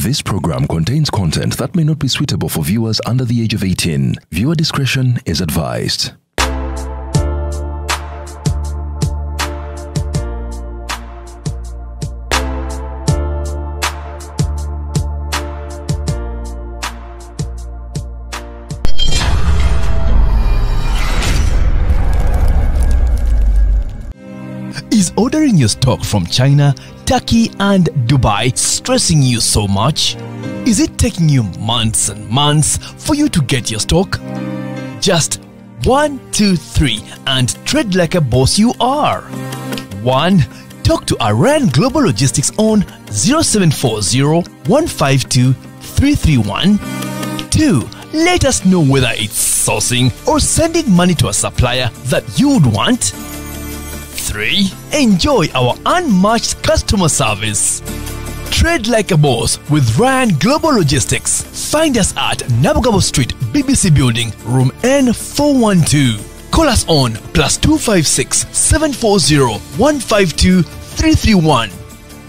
This program contains content that may not be suitable for viewers under the age of 18. Viewer discretion is advised. Is ordering your stock from China, Turkey and Dubai stressing you so much? Is it taking you months and months for you to get your stock? Just 1, 2, 3 and trade like a boss you are. 1. Talk to Aran Global Logistics on 0740 152 331. 2. Let us know whether it's sourcing or sending money to a supplier that you would want. 3. Enjoy our unmatched customer service. Trade like a boss with Ryan Global Logistics. Find us at Nabugabo Street, BBC Building, room N412. Call us on +256 740 152 331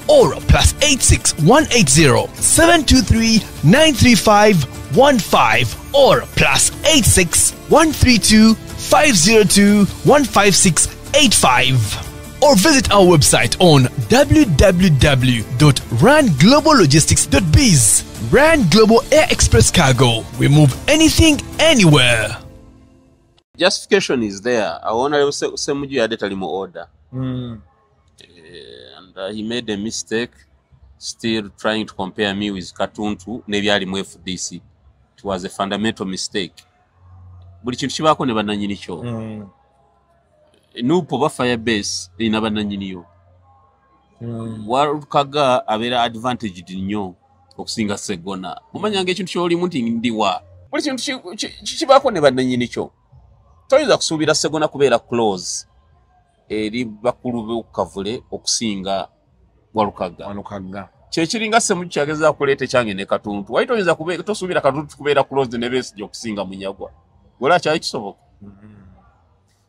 or +86 180 723 935 15 or +86 132 502 156 85 or visit our website on www.rangloballogistics.biz. Rand Global Air Express Cargo. We move anything, anywhere. Justification is there. I want to say Semuji had a limo order. And he made a mistake, still trying to compare me with Katuntu, Nevyali FDC. It was a fundamental mistake. But it's Chibako never nanyinicho. Nupo ba Firebase inabana nyiniyo. Warukaga abera advantaged nnyo okusinga Segona. Mumanyanga ekintu kyoli munti ndiwa. Buli kintu kibako ne bannanyinicho. Toyinza kusuubira Segona kubeera close eri bakulu b'okavule okusinga Warukaga. Kyekiringa Semuji kyageza kuleeta kyange ne Katuntu. Wali toyinza kubeera tosuubira Katuntu kubeera close ne Besigye okusinga Munyagwa. Wala kyali kisoboka.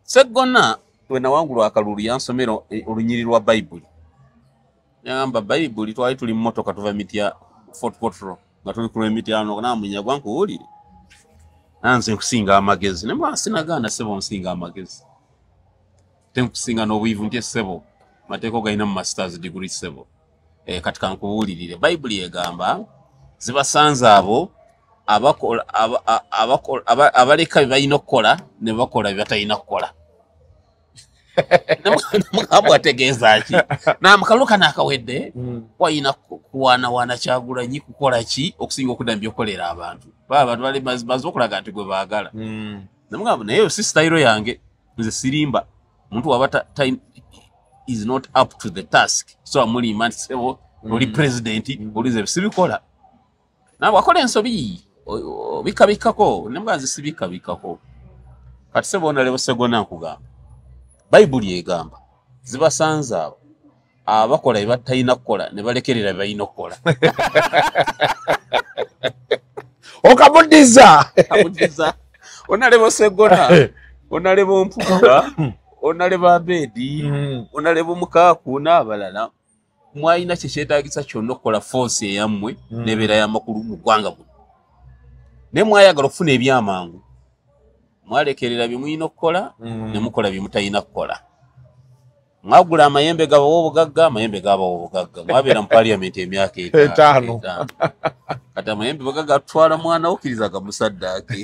Segona wena wangulu akalulu yansomero olunyiri lwa Bible. Yamba Bible twali tuli mmotoka tuva mitya Fort Potro nga tuli ku emiti ano na Munyagwa nkuwulire. Nanze nkusinga amagezi ne mwa sinagana sebo nsinga amagezi. Tenkusinga n'obwivu nti sebo mateeko gaina mu masters degree sebo. Katika nkuwulirire Bible yegamba zibasanza abo abaleka bayina okukola ne bakola byatayina kukola. Namugabo ategeeza ki namukaluka nakawedde wayina kuwana Kyagulanyi kukola ki okusinga okudambya okolera abantu abantu bali bazokulaga nti gwe baagala namugabo naye si style yange nze sirimba muntu wabata is not up to the task so amuli man sebo oli president olize sibikola nawe akola ensobi bikabikako nembazi sibikabikako kati sebo na lebo Segona nkugamba Bible yegamba zibasanza abakola ebatayina kukola ne balekerera bayina okukola. Okabudiza onalebo Segona onalebo Mpuga onalebo Abedi onalebo Mukaku n'abalala mwayina kyetaagisa kyonna okukola force eyammwe nebeera y'amakulu mu ggwanga buno ne mwayagala okufuna ebyamangu mwalekerera bimuyina okukola ne mukola bimutayina kukola. Mwagula amayembe gabo obugagga mwabeera mu parliament emyaka 5 kati amayembe bagaga atwala mwana okirizaga musaddaaki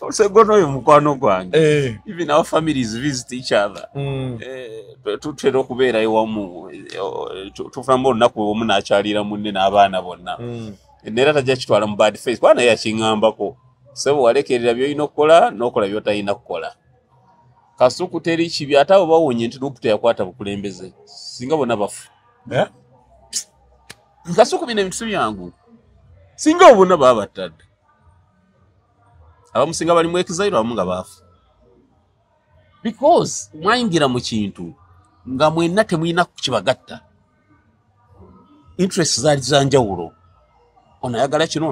Segona oyo mukwano gwange even our families visit each other tutera okubeera ewamu tufuna olunaku omu n'akyalira munne n'abaana bonna nera tajja kitwala mu bad face kwana yakingambako sebo walekerera by'olina okukola n'okola by'otayina kukola. Kasuku teri kibi ate abo bawonye nti Luputo yakwata bukulembeze singa bonna bafu. Kasuku bino ebintu byangu singa obona baba batadde abamusinga bali mu exile abamu nga bafu because mwayingira mu kintu nga mwenna temuyina kukibagatta interest zaali zanjawulo onayagala kino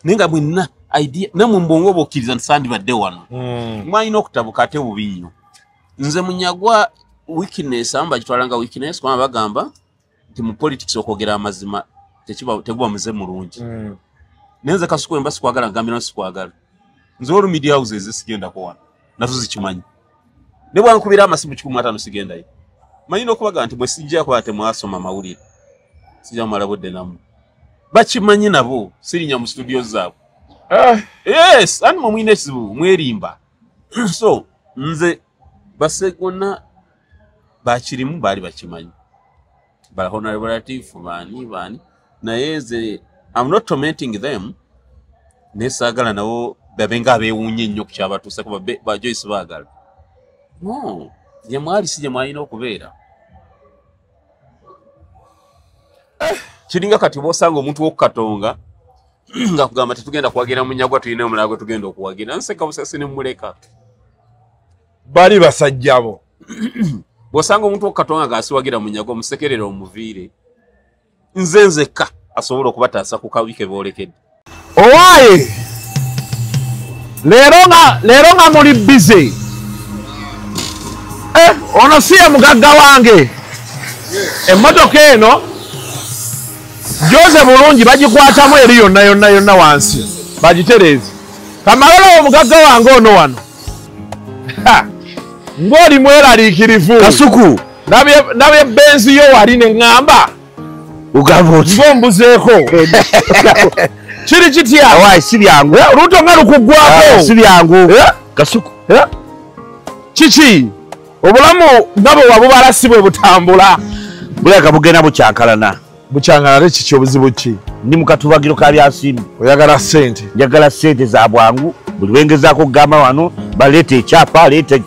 nenga mwenna idea namwe mbongo bokkiriza nsandibadde wano mwayina okutabuka ate bubi nnyo. Nze Munyagwa weakness amba kitwalanga weakness kwa bagamba mu politics okwogera amazima teguba muze mulungi. Nenze Kasuku embasi kwagala ngambira sikwagala. Nze olu media houses sigenda kuwana. Nazo zikimanyi. Ne bwankubira amasimu 15 sigenda yi. Manyi nokubaga nti mwe sijja kwate mwasoma mawulire. Sijja malabodde namu. Bakimanyi nabo sirinya mu studio zaabo. Yes, ani mwine ekizibu mwerimba. So nze basegona bakirimu bali bakimanyi. But honorable relative bani naye nze I'm not tormenting them. Nesagala nabo babenga abewunye nnyo kukyabatuusa kuba ba Joyce baagala. No, ye mwali sije mwalina okubeera. Kiringa kati bosanga omuntu w'okukatonga nga kugamba tetugenda kuwagira munyagwa tuyine omulago tugenda okuwagira. Nseka busasi ne muleka. Bali basajjabo. Bosanga omuntu w'okukatonga gasiwagira munyagwa omusekerera omuviire. Nzenzeka asobola okubataasa ku kawike boolekedde. Owaye lero nga muli busy. Ono siye mugagga wange. Emmotoka eno Jose bulungi bagikwatamu eri yonna wansi. Bagitereze. Kamalalo omugagga wange ono wano. Ng'oli mweraliikirivu. Kasuku. Nabye benzi yo wali ne ngamba. Ugamba oti. Ngombuzeeko. Kiri kitya? Awaye si byangu. Oluto nga lukuggwako. Si byangu. Kasuku. Kiki? Obulamu nabo wabubala si bwe butambula. Buleka bugenda bukyankalana. Bukyankalana kiki obuzibu ki? Ndi mu katubagiro ka byasimbi. Oyagala ssente? Njagala ssente za bwangu. Buli wengezaako okugamba wano baleeta ekyapa leeta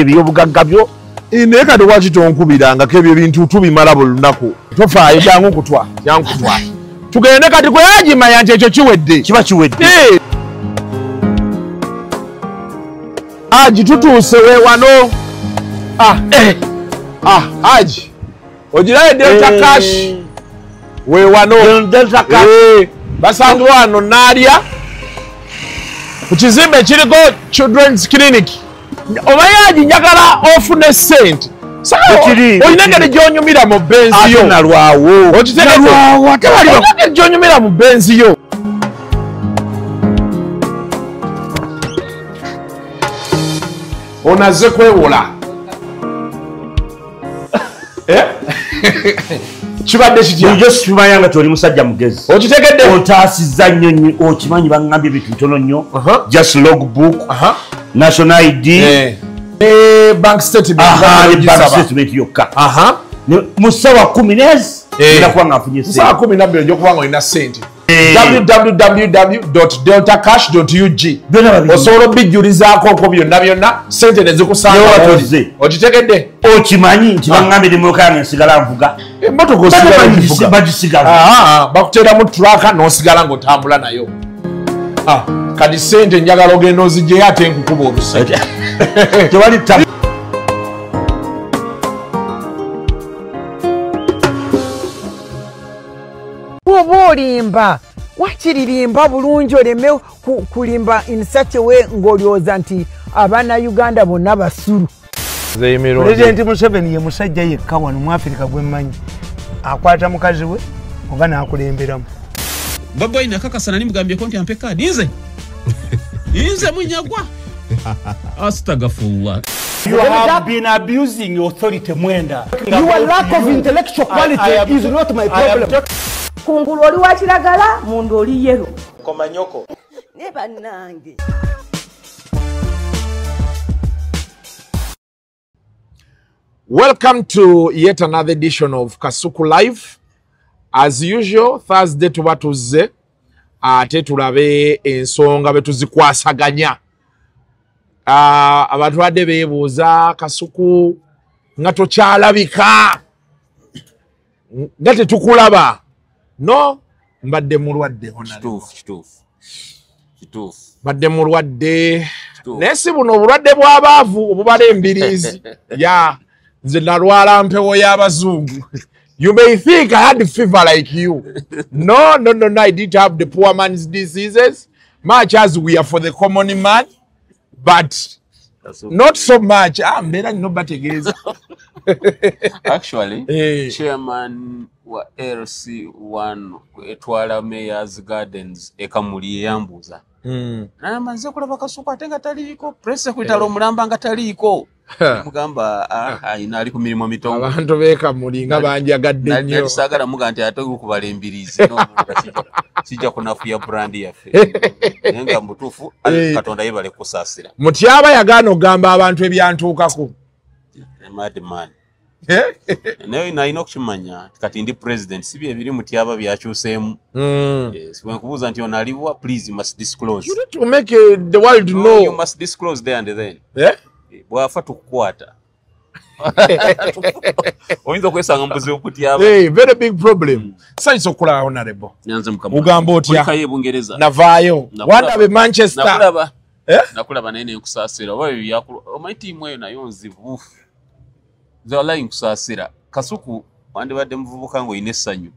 byobugagga byo. Naye kati lwaki tonkubirangako ebyo ebintu tubimala buli lunaku? Tofaayo jangu kutwa. Tugende kati gwe yagimanya nti ekyo kiwedde. Kiba kiwedde. Aji tutuuse weewano. Aji ogirayo Delta Cash weewano. Delta Cash. Basange wano naalya ku kizimbe kiriko Children's Clinic. Obayaji njagala ofune ssente. Olina engeri gy'onyumira mu benzi yo. Nalwawo. Okitegeeza olina engeri gy'onyumira mu benzi yo. Onaze kwewola. Kibadde kitya? Njo sikimanya nga toli musajja mugezi. Okitegedde? Otaasizza nnyo nnyo. Okimanyi bangambye ebintu bitono nnyo. Just logbook. National ID. Bank statement. Bank statement yokka. Mu ssaawa 10 nezi. Ndakuba nga nfunye ssente. Ssaawa 12 ojja nga olina ssente. www.deltacash.ug osobola obijjulizaako byonna ssente ne zikusanga. Okitegedde? Okimanyi nti bangambye emmotoka yange nsigala nvuga. Emmotoka bagisigala. Bakuteeramu turaka n'osigala ng'otambula nayo. Kati ssente njagala ogenda ozigyeyo ate nkukuba olusa. Tewali tabu. Oba olimba wakiririmba bulungi oleme kulimba in such a way ng'olyoza nti abaana Uganda bonna basulu. Pulezidenti Museveni ye musajja yekka wano mu Afrika gwe mmanyi akwata mukazi we oba n'akulemberamu. Baboyi nakakasa nani mugambyeko nti ampe kaadi nze munyagwa. Astagfirullah. You have been abusing authority Mwenda. Your lack of intellectual quality is not my problem. Kungulu oli wa kiragala, mundu oli yero. Komanyoko. Ne bannange. Welcome to yet another edition of Kasuku Live. As usual, Thursday tuba tuzze ate tulabe ensonga betuzikwasaganya. Abantu badde beebuuza Kasuku nga tokyalabika nga tetukulaba. No, mbadde mulwadde. Kituufu. Mbadde mulwadde. Naye si buno obulwadde bw'abaavu obubala embiriizi. Nze nalwala mpewo y'abazungu. You may think I had a fever like you. No, I didn't have the poor man's diseases. Much as we are for the common man. But not so much. Mbera nino bategeeza. Actually, chairman wa LC1 etwala Mayor's Gardens ekamuli yambuza. Na manze kulaba Kasuku atenga taliko press kwitalo mulamba nga taliko. Mugamba ina ali ku mirimo mitongo. Abantu beka mulinga banjagadde nnyo. Nalisagala muganti ate kubala embirizi no sija kunafuya brand yaffe. Nenga mutufu Katonda yebale kusasira. Mutyaba yagano gamba abantu ebyantukako. Madman. Nayo nalina okukimanya kati ndi president sibi ebiri Mutyaba byakyuseemu. Yes, when kubuza nti onaliwa please you must disclose. You need to make the world know. You must disclose there and then. Bwafa tukukwata. Oyinza kwesanga mbuzi okutyaba. Very big problem. Saiso kula honorable. Nyanze mukama. Ugamba otya. Kaye Bungereza. Navaayo. Wanda be Manchester. Nakulaba. Nakulaba nene nkusasira. Wayo yakulu. Omayi team eyo nayo nzivu. Zala nkusasira. Kasuku wande badde muvubuka ngo ine sanyu.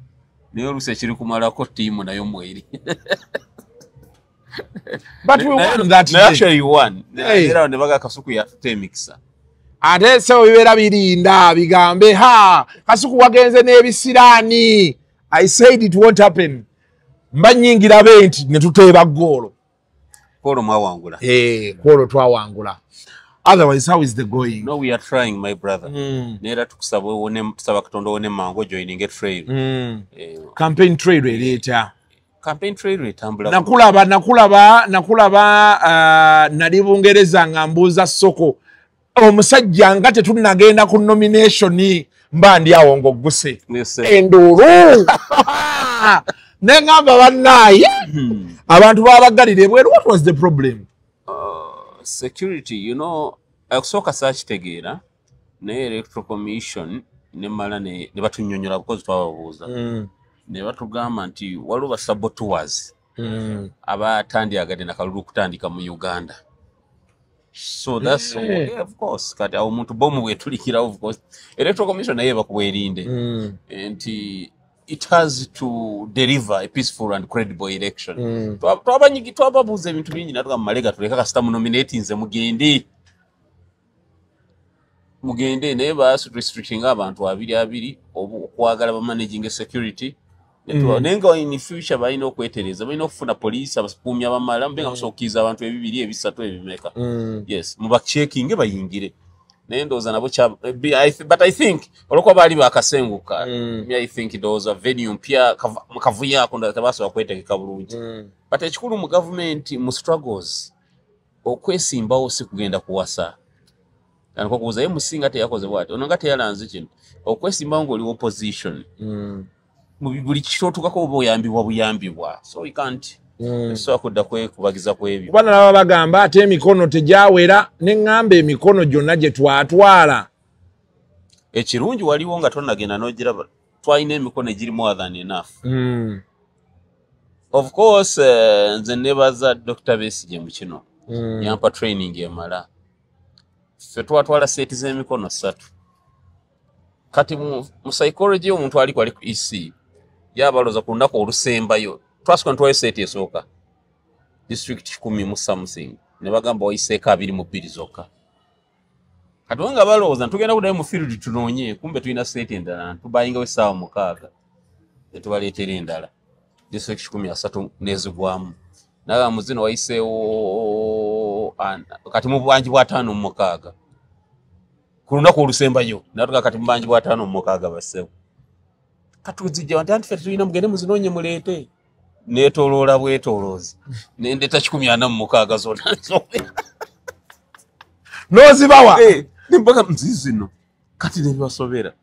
Nayo luse kiri kumalako team nayo mweri. But we won that day. Actually you won. Era nebaga Kasuku ya temikisa. Ate so bibera birinda bigambe Kasuku wagenze n'ebisirani. I said it won't happen. Mbanyingira benti ne tuteeba golo. Kolo mwawangula. Kolo twawangula. Otherwise, how is the going? No, we are trying, my brother. Nera tukusaba wone tusaba Katonda wone mango joining a trail. Campaign trail later. Campaign trail retambula. Nakulaba nali Bungereza ngambuza soko. Omusajja nga tetunagenda ku nomination mba ndi awo ngoguse. Enduru. Nengamba bannaye. Abantu babagalire bweru. What was the problem? Security, you know, akusoka search tegera ne electoral commission ne mala ne batunyonyola because twababuuza. Ne batugamba nti waliwo saboteurs. Abatandi agade nakalulu kutandika mu Uganda. So that's of course kati awo muntu bomu wetulikira of course. Electoral commission naye bakubwerinde. And it has to deliver a peaceful and credible election. Twabanyigi twababuuza ebintu bingi natuka malega tuleka kasita mu nominate nze mugende naye baasi restricting abantu abiri okwagala ba managing security. Nenga in future balina okwetereza balina okufuna police abasikuumya bamala mbenga musokiza abantu ebibiri ebisatu ebimeka. Yes, muba checking bayingire. Nendoza nabo but I think oloko bali bakasenguka. I think there was a venue pia mkavuya konda tabaso bakwetegeka bulungi. But ekikulu mu government mu struggles okwesimba ose kugenda kuwasa. Kandi kokuza ye musinga te yakoze bwati. Ononga te yalanze kino. Okwesimba ngo oli opposition. Mu bibuli kishotukako buyambibwa. So we can't. So akudda kubagiza kwebyo. Bana naba bagamba ate emikono tejawera neŋŋamba emikono gyonna gye twatwala. Ekirungi waliwo nga tonnagenda n'ogiraba twalina emikono egiri more than enough. Of course nze nebaza Dr. Besigye mu kino. Yampa training emala. Ffe twatwala seti z'emikono 3. Kati mu psychology omuntu ali ku EC yabaloza ku lunaku olusembayo. Twasukwa ntwaye seti esooka. District 10 mu something. Ne bagamba oyiseeka 22 zokka. Kati wanga balowooza tugenda kudayo mu field tunoonye kumbe tulina seti endala tubayinga we saawa 6. Netubaleetera endala. District 13 nezigwamu. Naga muzino wayiseewo kati mu bwanji bwa 5 mu 6. Ku lunaku olusembayo natuka kati mu bwanji bwa 5 mu 6 basewo. Katuzijja wanti ffe tulina mugende muzinoonye muleete. Netoloola bwetoloozi. Nendeta 16 zonna. Nozibawa. Nimbaga mzizino. Kati nebibasobera.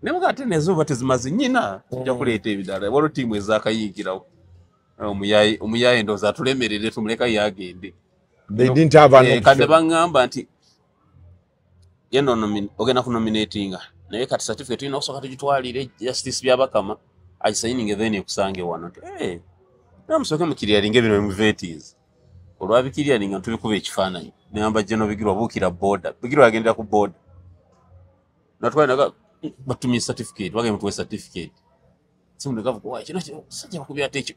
Nebaga ate nezo batezimazi nyina. Tujja kuleeta ebidala. Waliwo tiimu ezakayingirawo. Omuyaye ndooza tulemerere tumuleka yagende. They didn't have an option. Kande bangamba nti yeno ogenda ku nominatinga. Naye kati certificate tulina okusooka tugitwalire justice byabakama. Agisayininge then ekusange wano. Namusooke mukiryalinga bino mu vetis. Olwabikiryalinga tubikuba ekifaananyi. Nengamba Jeno Bigirwa buukira boda. Bigirwa agendera ku boda. Natwalinaga batumye certificate. Bagenda mutuwe certificate. Simundu gavuga wa kino sajja bakubya ate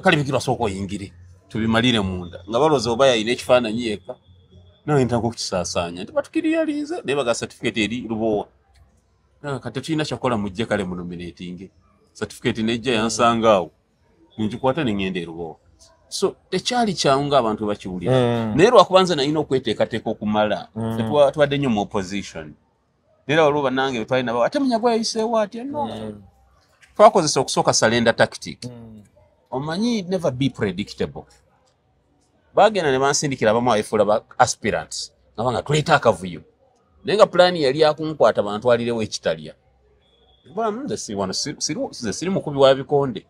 kali Bigirwa sooka oyingire. Tubimalire munda. Nga balooza oba yalina ekifaananyi yekka. nawe ntako kukisaasanya nti batukiriyalize naye baga certificate eri Lubowa kati tulina kyakola mujje kale mu nominating certificate nejja yansanga awo njikwata ne ngende Lubowa so tekyali kyangu ng'abantu bakiwulira naye lwakubanza nalina okweteekateeka okumala twadde nnyo mu opposition era waliwo bannange twalina bawo ate Munyagwa yayiseewo atya no twakozesa okusooka salenda tactic omanyi never be predictable bagenda ne bansindikira abamu abefuula ba aspirants nga tuleeta akavuyo naye nga pulaani yali akunkwata bantwalirewo ekitalya nze siri mukubi wa bikonde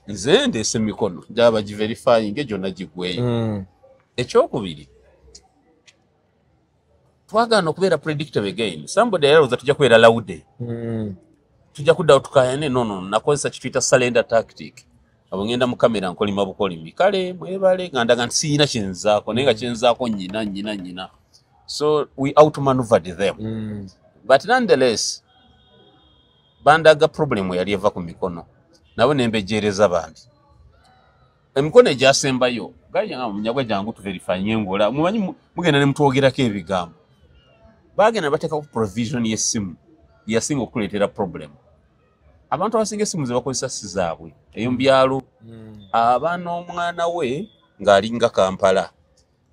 nze ndeese emikono gyaba bagiverifying gyonna gigweyo ekyokubiri twagaana okubeera predictable again somebody alowooza tujja kubeera laude tujja kuddawo tukayane no nakozesa kituyita salenda tactic abo ngenda mu kamera nkolima bukolimi kale mwebale ngandaga nti siyina kyenzaako naye nga kyenzaako nyina so we outmaneuvered them but nonetheless bandaga problem yali eva ku mikono nabo nembejeereza bandi emikono egyasembayo gayanga Munyagwa jangu tuverifying ngola mumanyi mugenda ne mutwogerako ebigambo bagenda bateeka ku provision y'essimu yasinga okuleetera problem abantu abasinga essimu ze bakozesa si zaabwe eyo mbyalo abaana omwana we ng'alinga Kampala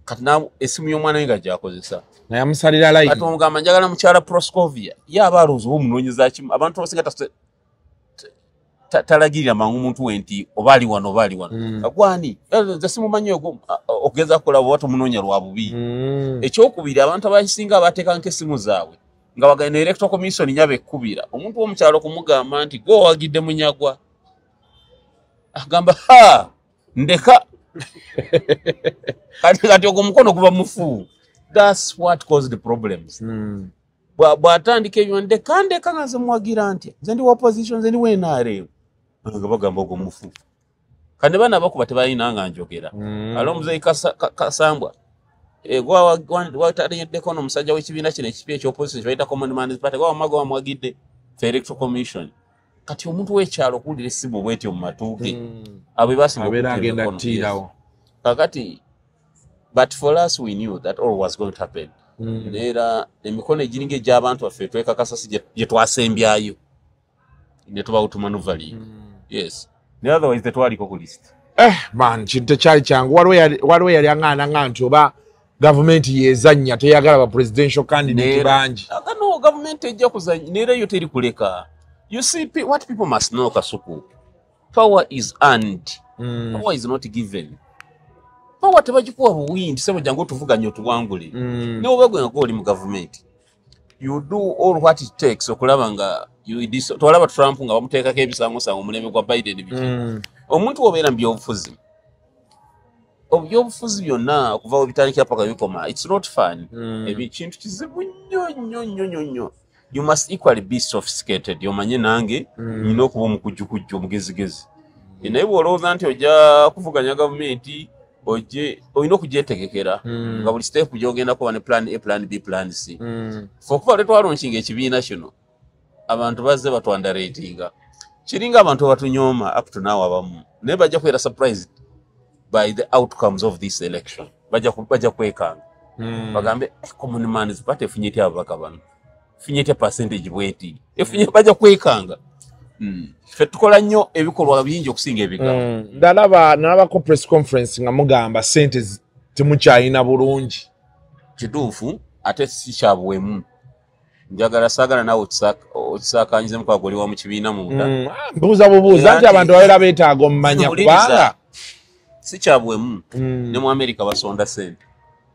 kati essimu y'omwana we nga gyakozesa naye amusalira layini kati omugamba njagala mukyala Proscovia ye aba alowooza omunoonyeza kimu abantu abasinga talagirira mangu omuntu we nti oba ali wano agwani nze simumanyi okugeza kulaba oba tomunoonya lwa bubi ekyokubiri abantu abasinga abateeka nk'essimu zaabwe nga bagenda electoral commission nyaba ekkubira omuntu w'omukyalo kumugamba nti gwe owagidde Munyagwa agamba ndeka kati ogwo omukono guba mufu that's what caused the problems bw'atandika ebyo ndeka nga nze muwagira ntya nze ndi opposition nze ndi wenaare nga bagamba ogwo mufu kandi bana bakuba tebalina nga njogera alo omuzeyi Kasambwa wataleddeko n'omusajja w'ekibiina kino ekipi eky'opposition kibayita Common Man's Party wamaga wamwagidde fe electoral commission kati omuntu w'ekyalo okuwulira essimu bwetyo mu matuuke abo basinga agenda kutiirawo kakati but for us we knew that all was going to happen era emikono egiringa egy'abantu baffe twekakasa si gye twasembyayo ne tuba utumanuvali yes ne otherwise tetwaliko ku list man kintu tekyali kyangu waliwo yali aŋŋaanaŋŋa nti oba gavumenti yezannya teyagala ba presidential candidate bangi no government ejja kuzannya neera yo teri kuleka you see what people must know Kasuku power is earned power is not given power tebagikuwa buwindi sebo jangu tuvuganya otuwangule ne obagwe nga oli mu government you do all what it takes okulaba nga twalaba Trump nga bamuteekako ebisangosango omulembe gwa Biden biki omuntu obeera mu byobufuzi byonna okuva webitandikira paka bikoma it's not fun ekintu kizibu nnyo you must equally be sophisticated omanye nange nina okuba omukujjukujju omugezigezi naye bw'olowooza nti ojja kuvuganya gavumenti olina okugyetegekera nga buli step gyogenda kuba ne plan A plan B plan C fe okuva letwalonshinga ekibiina kino abantu bazze batwandaratinga kiringa abantu abatunyooma up to now abamu naye bajja kubeera surprised by the outcomes of this election bajja kwekanga bagambe Common Man's Party efunye etya ababaka bano efunye etya percentage bweti bajja kwekanga ffe tukola nnyo ebikolwa bingi okusinga ebigambo nalabako press conference nga mugamba sente temukyalina bulungi kituufu ate si kyabuwemu njagala saagala naawe okisaakanyize mukwagoli oli wa mu kibiina munda buuza nti abantu babeera beetaaga omumanya kubanga si kyabuwemu ne mu America basonda sente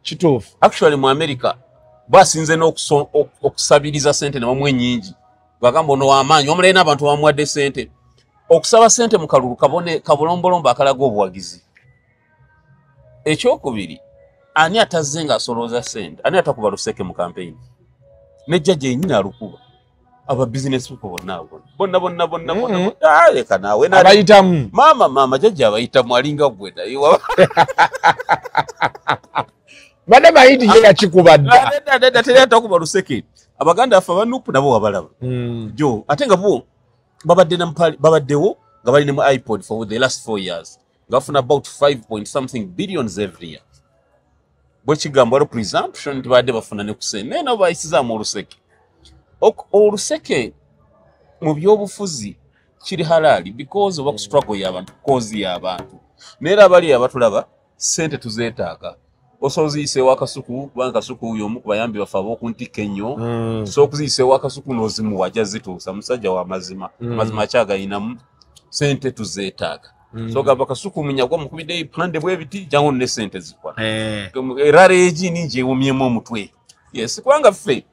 kituufu actually mu America basinze n'okusabiriza sente ne bamuwa ennyingi bagamba ono w'amaanyi omuleena abantu bamuwadde sente okusaba sente mu kalulu kabulombolombo akalaga obuwagizi ekyokubiri ani atazze ng'asolooza sente ani atakuba luseke mu campaign ne jjajja yennyini alukuba aba business people bonna leka naawe abayitamu maama jjajja abayitamu alinga gwe naye badde bayiti ye yakikuba dda teri atakuba luseke abaganda baffe abanupu nabo wabalaba jo ate nga bo babaddewo nga bali ne mu iPod for the last 4 years nga bafuna about 5 point something billions every year bwe kigamba waliwo presumption nti badde bafuna ne kusente naye nabo bayisizaamu oluseke oluseke mu byobufuzi kiri halali because oba ku struggle y'abantu kozi y'abantu neera abali abatulaba sente tuzeetaaga osobola oziyiseewo akasuku kubanga kasuku uyo omu ku bayambi bafe ab'okuntikka ennyo so okuziyiseewo akasuku n'ozimuwa ajja zituusa musajja wa mazima mazima akyagayinamu sente tuzeetaaga so gamba kasuku munyagwa mukubidde ebipande bw'ebiti jangu ne sente zikwa erara egi ningi ewumyemu omutwe yes kubanga ffe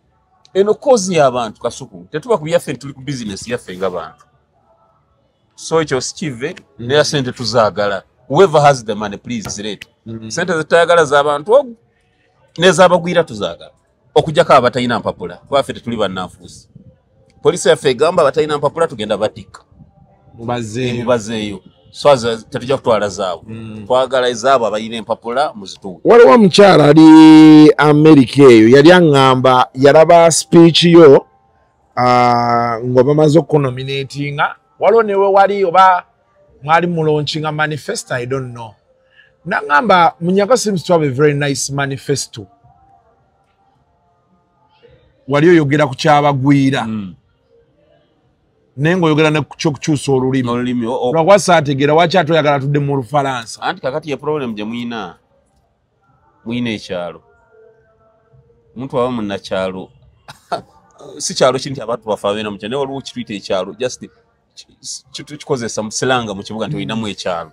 eno kozi y'abantu kasuku tetuba ku byaffe tuli ku bizinesi yaffe ng'abantu so ekyo sikive neera sente tuzaagala whoever has the money please zirete sente zetayagala z'abantu n'ez'abagwira tuzaagala okujjako abatalina mpapula kuba ffe tetuli bannanfuusi poliisi yaffe egamba abatalina mpapula tugenda batikka mubazeeyo so tetujja kutwala zaabwe twagala ezaabo abalina empapula muzituwe waliwo omukyala ali Amerika eyo yali aŋŋamba yalaba speech yo ng'obamaze okunominatinga waliwo newe wali oba mwali mulaunchinga manifesto I don't know naŋŋamba Munyaga seems to have a very nice manifesto wali oyogera ku kyabagwira naye ng'oyogera ne ky'okukyusa olulimi lwakuba saategeera waki ate oyagala tudde mu Lufalansa anti kakati ye problem gye muyina ekyalo omuntu aba munnakyalo si kyalo kinti abantu bafe abeera mukyalo naye waliwo kituyita ekyalo just kikozesa mu silanga mu kibuga nti olinamu ekyalo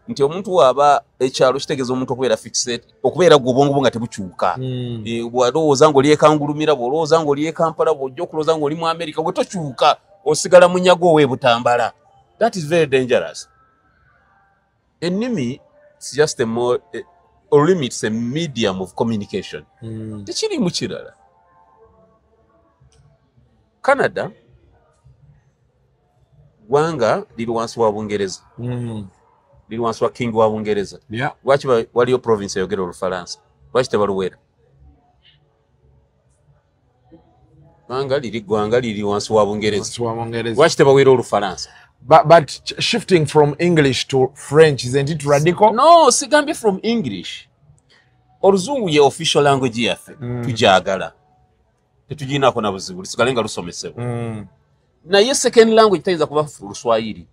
nti omuntu waaba ekyalo kitegeeza omuntu okubeera fixed okubeera gwe obwongo bwo nga tebukyuka bw'alowooza ng'oli ekangulumira bw'olowooza ng'oli ekampala bw'ojja okulowooza ng'oli mu Amerika bwe tokyuka osigala munyago ow'ebutambala that is very dangerous ennimi is just olulimi it's a medium of communication tekirimu kirala Canada wanga liri wansi wa Bungereza liri wansi wa king wa Bungereza lwaki waliyo province eyogera Olufalansa lwaki tebaluwera wanga liri gwanga liri wansi wa Bungereza lwaki tebawera Olufalansa but shifting from English to French isn't it radical no sigambye from English oluzungu ye official language yaffe tujagala tetuginako na buzibu lisigale nga lusomesebwa naye second language tayinza kuba Oluswayiri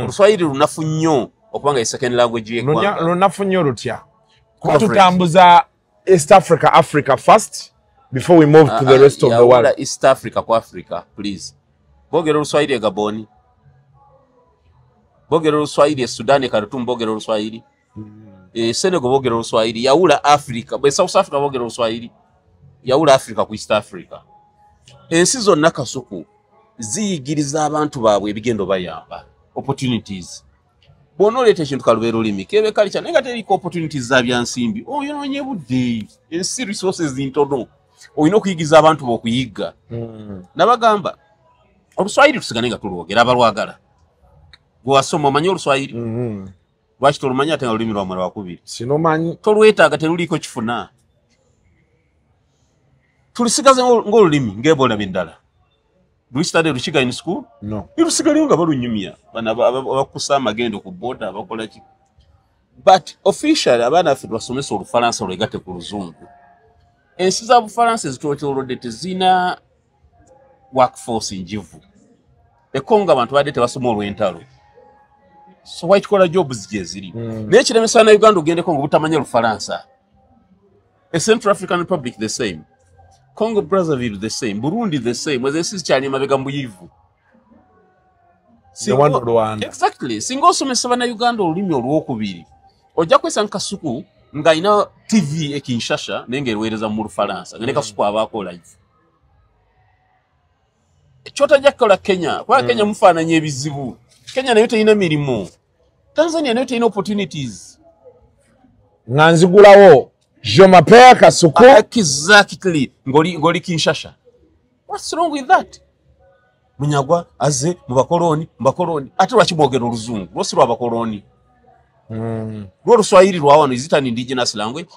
Oluswayiri lunafu nnyo okubanga ye second language y'eggwanga lunafu nnyo lutya kuba tutambuza East Africa first before we move to the rest of the world East Africa ku Africa please boogera Oluswayiri e Gaboni boogera Oluswayiri e Sudan e Khartoum boogera Oluswayiri Senegal boogera Oluswayiri yawula Africa bwe South Africa boogera Oluswayiri yawula Africa ku East Africa ensi zonna kasuku ziyigiriza abantu baabwe ebigendo bayamba opportunities bw'onooleeta ekintu kalubeera olulimi kebe kali kyane nga teriko opportunities za byansimbi oyonoonye budde ensi resources ntono olina okuyigiza abantu b'okuyigga nabagamba Oluswayiri tusigane nga tulwogera abalwagala gwe wasoma omanyi Oluswayiri lwaki tolumanyi ate nga lulimi lwamwe lwakubiri sinomanyi tolwetaaga teruliiko kifuna tulisigaze ng'olulimi ng'ebola bindala do we study Ruchiga in school? No. Irusigaliyo nga balunyumya bana abakusa amagendo ku boda abakola ki but officially abana afi basomesa Olufalansa olwegate ku luzungu ensi za Bufalansa zitotolodde tezina workforce njivu ekonga abantu badde tebasoma olw'entalo so white collar jobs gye ziri naye kiremesa na Uganda ogendeko nga butamanya Olufalansa Central African Republic the same Congo Brazzaville the same, Burundi the same, whether this is China mabega mbuyivu. Exactly. Singo somesa na Uganda olulimi olwokubiri. Ojja kwesa nkasuku nga ina TV e Kinshasa nenge erwereza mu Lufalansa. Ngene kasuku abako live. Chota jakola Kenya. Kwa Kenya mfananye ebizibu. Kenya nayo teyina mirimo. Tanzania nayo teyina opportunities. Nganzigulawo Je m'appelle Kasuku. Exactly. Ngoli Kinshasa. What's wrong with that? Munyagwa aze mubakoloni. Ate lwaki mwogera oluzungu? Lwosi lw'abakoloni. Lw'Oluswayiri lwawano is it an indigenous language?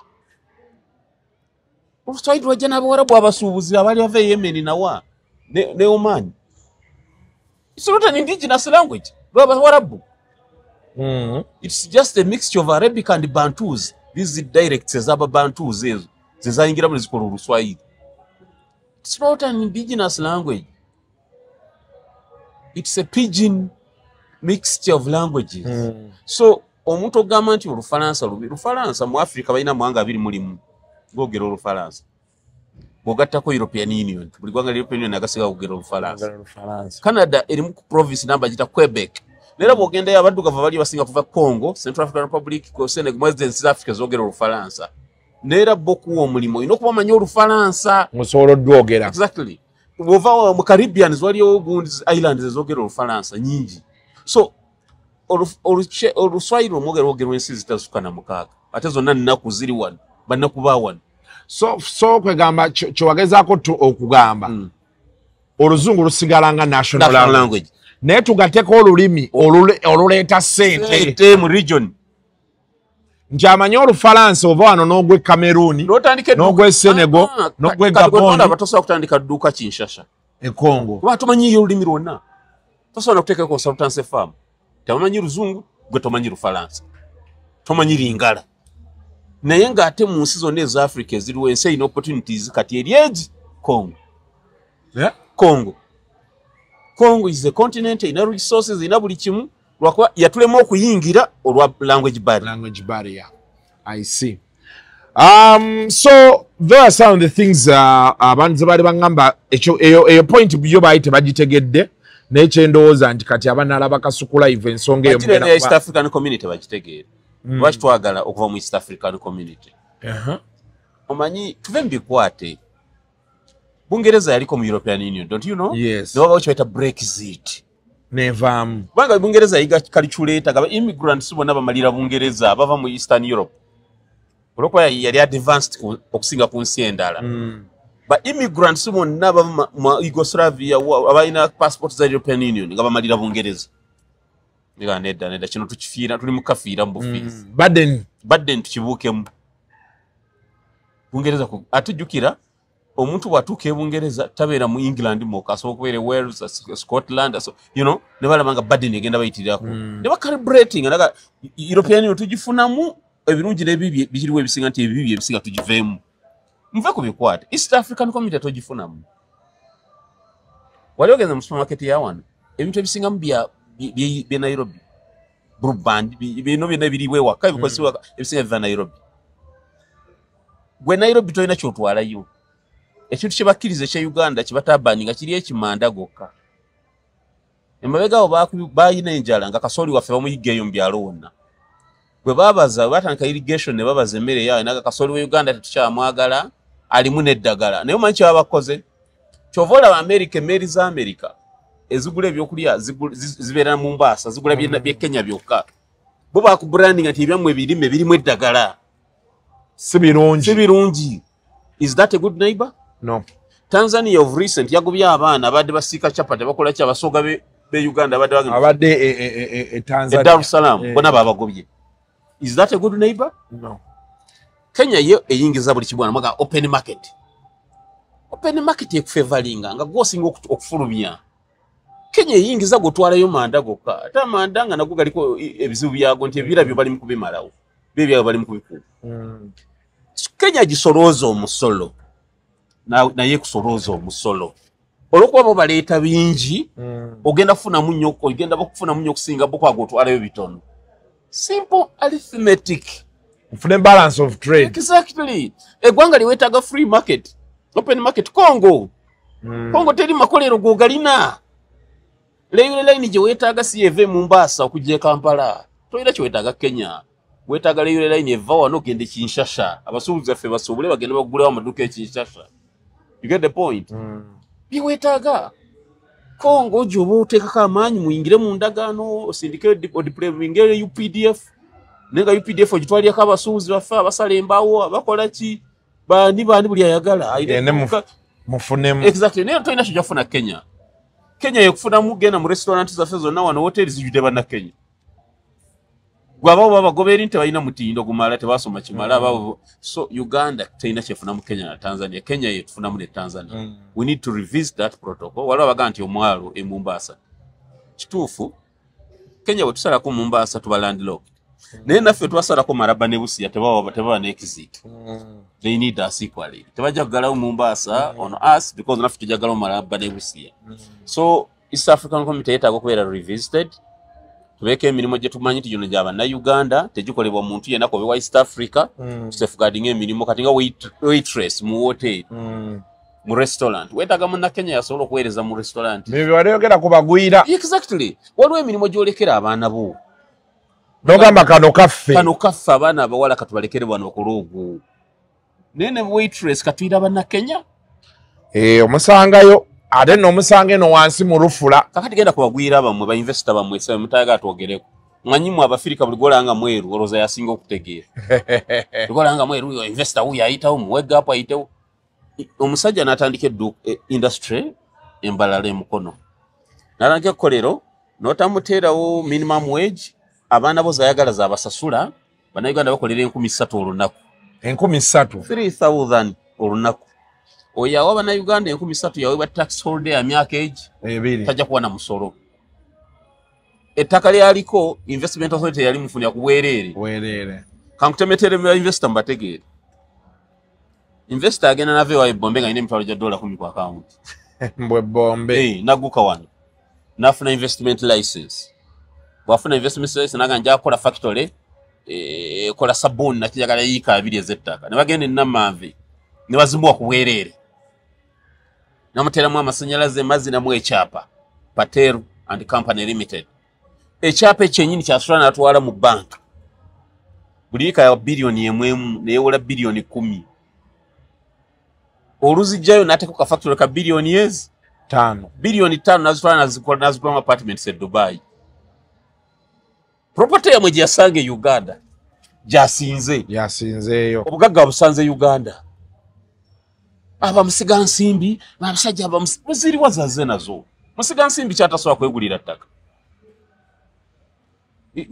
Oluswayiri lwajja n'Abawarabu abasuubuzi abali ava e Yemen nawa ne Oman. It's not an indigenous language. Lw'Abawarabu. It's just a mixture of Arabic and Bantus. these dialects ez'ababantu ezo zezayingira mu zikola Oluswahili. It's not an indigenous language. It's a pidgin mixture of languages. So omuntu ogamba nti Olufalansa lubi. Lufalansa mu Africa balina mwanga abiri mulimu. Boogera Olufalansa. Bogattako European Union. Buli gwanga European Union agasiga kugera Olufalansa. Canada erimu ku province namba gita Quebec. Lero bogenda y'abaddugavu bali basinga kuva Congo, Central African Republic, Senegal, Western South Africa zogera Olufalansa. Nera boku omulimo inokuba manyi Olufalansa musoro dwogera. Exactly. Bova mu Caribbean waliyo gundi islands zogera Olufalansa nyingi. So Oluswahili omwogera ogera ensi zitasukana mukaaga. Ate zonna nnaku ziri wano, bannaku ba wano. So kwegamba kyowagezaako okugamba Oluzungu lusigala nga national language. Naye tugatteko olulimi oluleeta ssente mu region. Nti amanyi Olufalansa ova wano n'ogw'e Cameroon, n'ogw'e Senegal, n'ogw'e Gabon. Tosobola kutandika dduuka Kinshasa. E Congo. Kuba tomanyiyo olulimi lwonna. Tosobola kuteekako consultancy firm. Tamanyi Luzungu, gwe tomanyi Lufalansa. Tomanyi Lingala. Naye ng'ate mu nsi zonna eza Africa eziriwo ensi erina opportunities kati eri egi Congo. Yeah? Congo. Congo is a continent, ina resources, ina buli kimu. Lwakuba yatulema okuyingira olwa language barrier. Language barrier. I see. So there are some of the things abantu bali bangamba eyo point byo bayite bagitegedde n'ekyendowooza nti kati abanala bakasukula live ensonga eyo mugenda East African community bagitegeera. Lwaki twagala okuva mu East African community? Omanyi tuve mbikwate. Bungereza yaliko mu European Union, don't you know? Yes. They were about Brexit. Never. Banga Bungereza yiga calculator gaba immigrants bonna bamalira Bungereza bava mu Eastern Europe. Olokwa yali advanced okusinga ku nsi endala. Ba immigrants bonna bava mu Yugoslavia abalina passport za European Union nga bamalira Bungereza. Niga nedda kino tukifiira tuli mu kafiira mu bufiisi. Baden tukibuukemu. Bungereza ku atujukira omuntu watuuka Bungereza tabeera mu England moka asobola okubeera Wales, Scotland, so you know ne balabanga Baden egenda bayitirako. Ne calibrating naga European Union tugifunamu ebirungi n'ebibi bikiriwo ebisinga nti ebibi ebisinga tugiveemu. Mve ku bikwate East African community togifunamu. Wali ogenda mu supermarket ya wano ebintu ebisinga mu bya Nairobi. Bruband bino byonna biriwe waka ebikozesebwa ebisinga biva Nairobi. Gwe Nairobi toyina kyotwalayo. Ekintu kyebakkiriza ekya Uganda kibatabani nga kiri ekimanda gokka. Emabega abo bayina enjala nga kasooli waffe bamuyiggeeyo mu byalo wonna. Bwe babaza batandika irrigation ne babaza emmere yaabwe naga kasooli wa Uganda tetukyamwagala alimu n'eddagala. Naye omanyi kye bakoze? Kyova olaba America, emmeeri za America ezigula ebyokulya zibeera mu Mombasa, zigula bye Kenya byokka. Bo bakubrandinga nti ebyammwe ebirime birimu eddagala. Si birungi. Is that a good neighbor? No. Tanzania of recent yagubye abaana abadde basiika chapati bakola kya basoga be Uganda abadde Tanzania. Dar es Salaam bona babagobye. Is that a good neighbor? No. Kenya ye eyingiza buli kibwana maga open market. Open market ekufevalinga nga gosinga okufulumya. Kenya eyingiza gotwalayo manda gokka. Ata manda nga nago galiko ebizibu byago nti ebira byo bali mu kubimalawo. Bebya bali mu kubikuba. Kenya gisolooza omusolo. Naye kusolooza omusolo. Olwokuba bo baleeta bingi, ogenda kufunamu nnyo, ogenda bakufunamu nnyo okusinga bo kwagotwalayo bitono. Simple arithmetic. Ufune balance of trade. Exactly. Eggwanga liweetaaga free market. Open market. Congo. Congo teri makolero gogalina. Railway line gye weetaaga si eve Mombasa okujja e Kampala. Toyina kiweetaaga Kenya. Weetaaga railway line eva wano ogende Kinshasa. Abasuubuzi baffe basuubule bagenda bagulawo amaduuka e Kinshasa. You get the point? Biweetaaga. Congo gy'oba oteekako amaanyi muyingire mu ndagaano osindike odipulewingire UPDF. Nenga UPDF ogitwalyako abasuubuzi baffe abasala embaawo abakola ki bandi buli ayagala. Mufunemu. Exactly. Naye tolina ky'ojafuna Kenya. Kenya yekufunamu genda mu restaurant zaffe zonna wano hoteli zijjudde bannakenya. Gwabo baba goberi nti balina mutindo gumala tebasoma kimala ababo. So Uganda teyina kyefuna mu Kenya na Tanzania. Kenya yetufuna mu Tanzania. We need to revisit that protocol. Waliwo abaga nti omwalo e Mombasa. Kituufu Kenya bwe tusala ku Mombasa tuba landlocked. naye naffe twasalako Maraba ne Busia tebaba ne exit. They need us equally. Tebajagala Mombasa on us because naffe tujagala Maraba ne Busia. So East African Community yetaaga okubeera revisited. Tubeke emirimu gye tumanyi nti gino gyaba na Uganda tegikolebwa muntu yenna kobe wa East Africa safeguarding emirimu kati nga waitress mu hotel mu restaurant wetaaga munna Kenya yasobola okuweereza mu restaurant bebe waleyogera kubagwira exactly waliwo emirimu gyolekera abaana bo nogamba kano kaffe abaana abawala katubalekere bano okuloogu nene waitress katuyira banna Kenya omusangayo ate n'omusanga eno wansi mu Rufula kakati genda kubagwira bamwe ba investor bamwe sebe mutayaga atwogereko mwanyimu Abafirika buli golanga mweru oloza yasinga okutegeera golanga mweru yo investor huyu ayitawo muwega hapo ayitewo omusajja natandike industry embalale mukono nalange kolero notamuterawo minimum wage abaana bo zayagala za basasula bana Uganda bakolera 1300 olunaku 3000 olunaku oya wabana Uganda 1300 yawe ba tax holiday ya myaka age tajja kuwa na musoro ettaka lyaliko investment authority yali mufunya kuwerere kankutemetere mu investor mbategere investor agenda nave wa Bombe nga ine $10 10 ku account mbwe Bombe naguka wano nafuna investment license wafuna investment license naganja akola factory kola sabuni na kijagala yika 2 ezettaka ne bagende namanve ne bazimbwa kuwerere namutera mu amasanyalaze mazi na mu echapa Pateru and Company Limited echapa ekyenyini kya Australia natwala mu bank bulika ya bilioni emwemu ne yola bilioni 10 oluzijjayo nateka ka factory ka bilioni 5 bilioni 5 nazitwala nazikola apartments e Dubai property ya mweji yasange Uganda jasinzeyo obugagga busanze Uganda aba musiga nsimbi babasajja aba muziri wazaze nazo musiga nsimbi kyatasoba kwegulira ttaka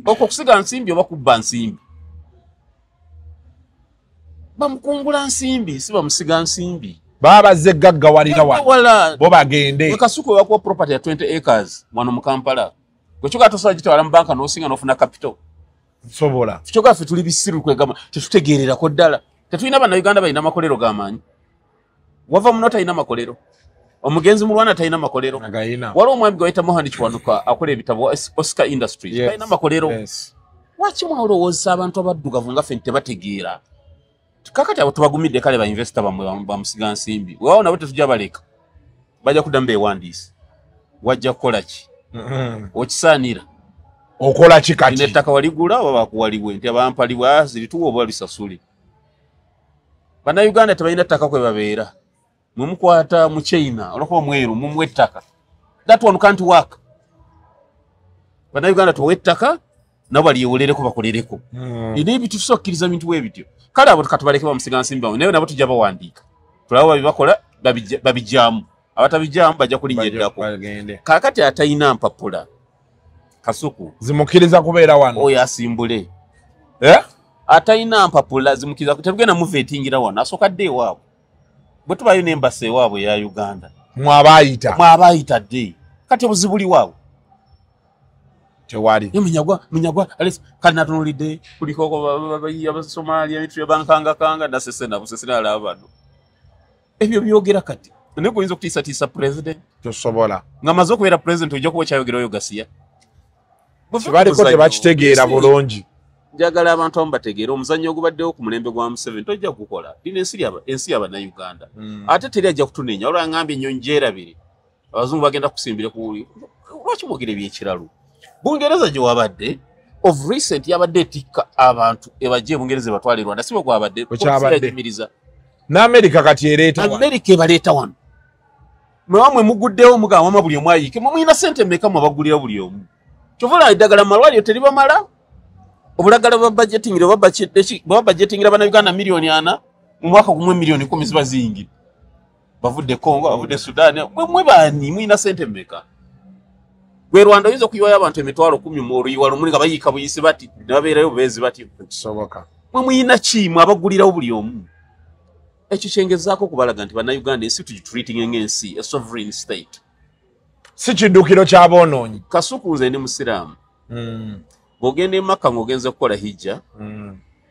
oko kusiga nsimbi oba kubba nsimbi bamukungula nsimbi siba musiga nsimbi baba ze gagga walira wala bo bagende kasuko wako property ya 20 acres wano mu Kampala gochoka tosoba gitwala mu banka nosinga nofuna capital sobola kichoka ffe tuli bisiru kwegama tetutegerera ko ddala tetulina bana Uganda balina makolero gamanyi wava munota ina makolero omugenzi mu Rwanda tayina makolero wali omwami gwaita Mohani Kiwanuka akola ebitabo Oscar Industries tayina makolero wachi mwalowooza abantu abaddugavu nga ffe tebategeera kakati abo tubagumidde kale ba investor bamwe bamusiga nsimbi wao nabo tetujja baleka bajja kudamba ewandiisi wajja kukola ki okisaanira okola ki kati nettaka waligula oba bakuwaliwe nti abampalibwa zirituwa oba lisasuli bana Uganda tebalina ttaka kwe babeera mumukwata mu China olwokuba mweru mumuwe ettaka that one can't work bana Uganda tuwe ettaka nabo baliyewulereko bakolereko ine ebitu tusokkiriza bintu webityo kale abo tukatubaleke bamusiga nsimbi naye nabo tujja bawandiika tulaba babibakola babijjamu abatabijjamu bajja kulinyeddako kakati atayina mpapula kasuku zimukkiriza kubeera wano oyo asimbule atayina mpapula zimukkiriza tebugenda muvetingira wano asokadde ewaabwe bwe tubayo n'embasa ewaabwe ya Uganda mwabayita dde kati obuzibuli waabwe tewali minyagwa alesi kali natunulidde kuliko abasomalia mitwe bankanga nasesena busesena alabano ebyo byogera kati ne kuyinza okutiisa president tosobola ngamaze okubeera president ojja kuba kyayogerayo Gasiya baliko tebakitegeera bulungi njagala abantu abamu bategeera omuzannyo ogubaddewo ku mulembe gwa Museveni tojja kukola dina ensi yabana Uganda ate teri ajja kutunenya olwa ngambye ennyonyi gyerabire abazungu bagenda kusimbira kuwuli lwaki mwogera ebyekiralu Bungereza gye wabadde of recent yabadde etikka abantu ebajje Bungereza batwale Rwanda sibo gwabadde kukyabadde n'Amerika kati ereeta Amerika ebaleeta wano mwamwe muguddewo mugamba mabuli omwayike mumuyina sente mmeka mwabagulira buli omu kyovula eddagala malwaliro teribamala obulagala bwa budgeting bwa budgeting bana Uganda milioni 4 mu mwaka gumwe milioni 10 ziba zingi bavudde Congo bavudde Sudan mwe bani mwina sente mmeka gwe Rwanda yizo kuyiwayo abantu emitwalo 10 mu ruyiwalo muli nga bayika buyisi bati ne babeerayo bezi bati kisoboka mwe muyina kimu abagulirawo buli omu ekyo kyengezaako kubalaga nti bana Uganda ensi tugitreating ng'ensi a sovereign state si kiddukiro ky'aboonoonyi kasuku nze ndi musiraamu bw'ogenda emaka ng'ogenze kukola hijja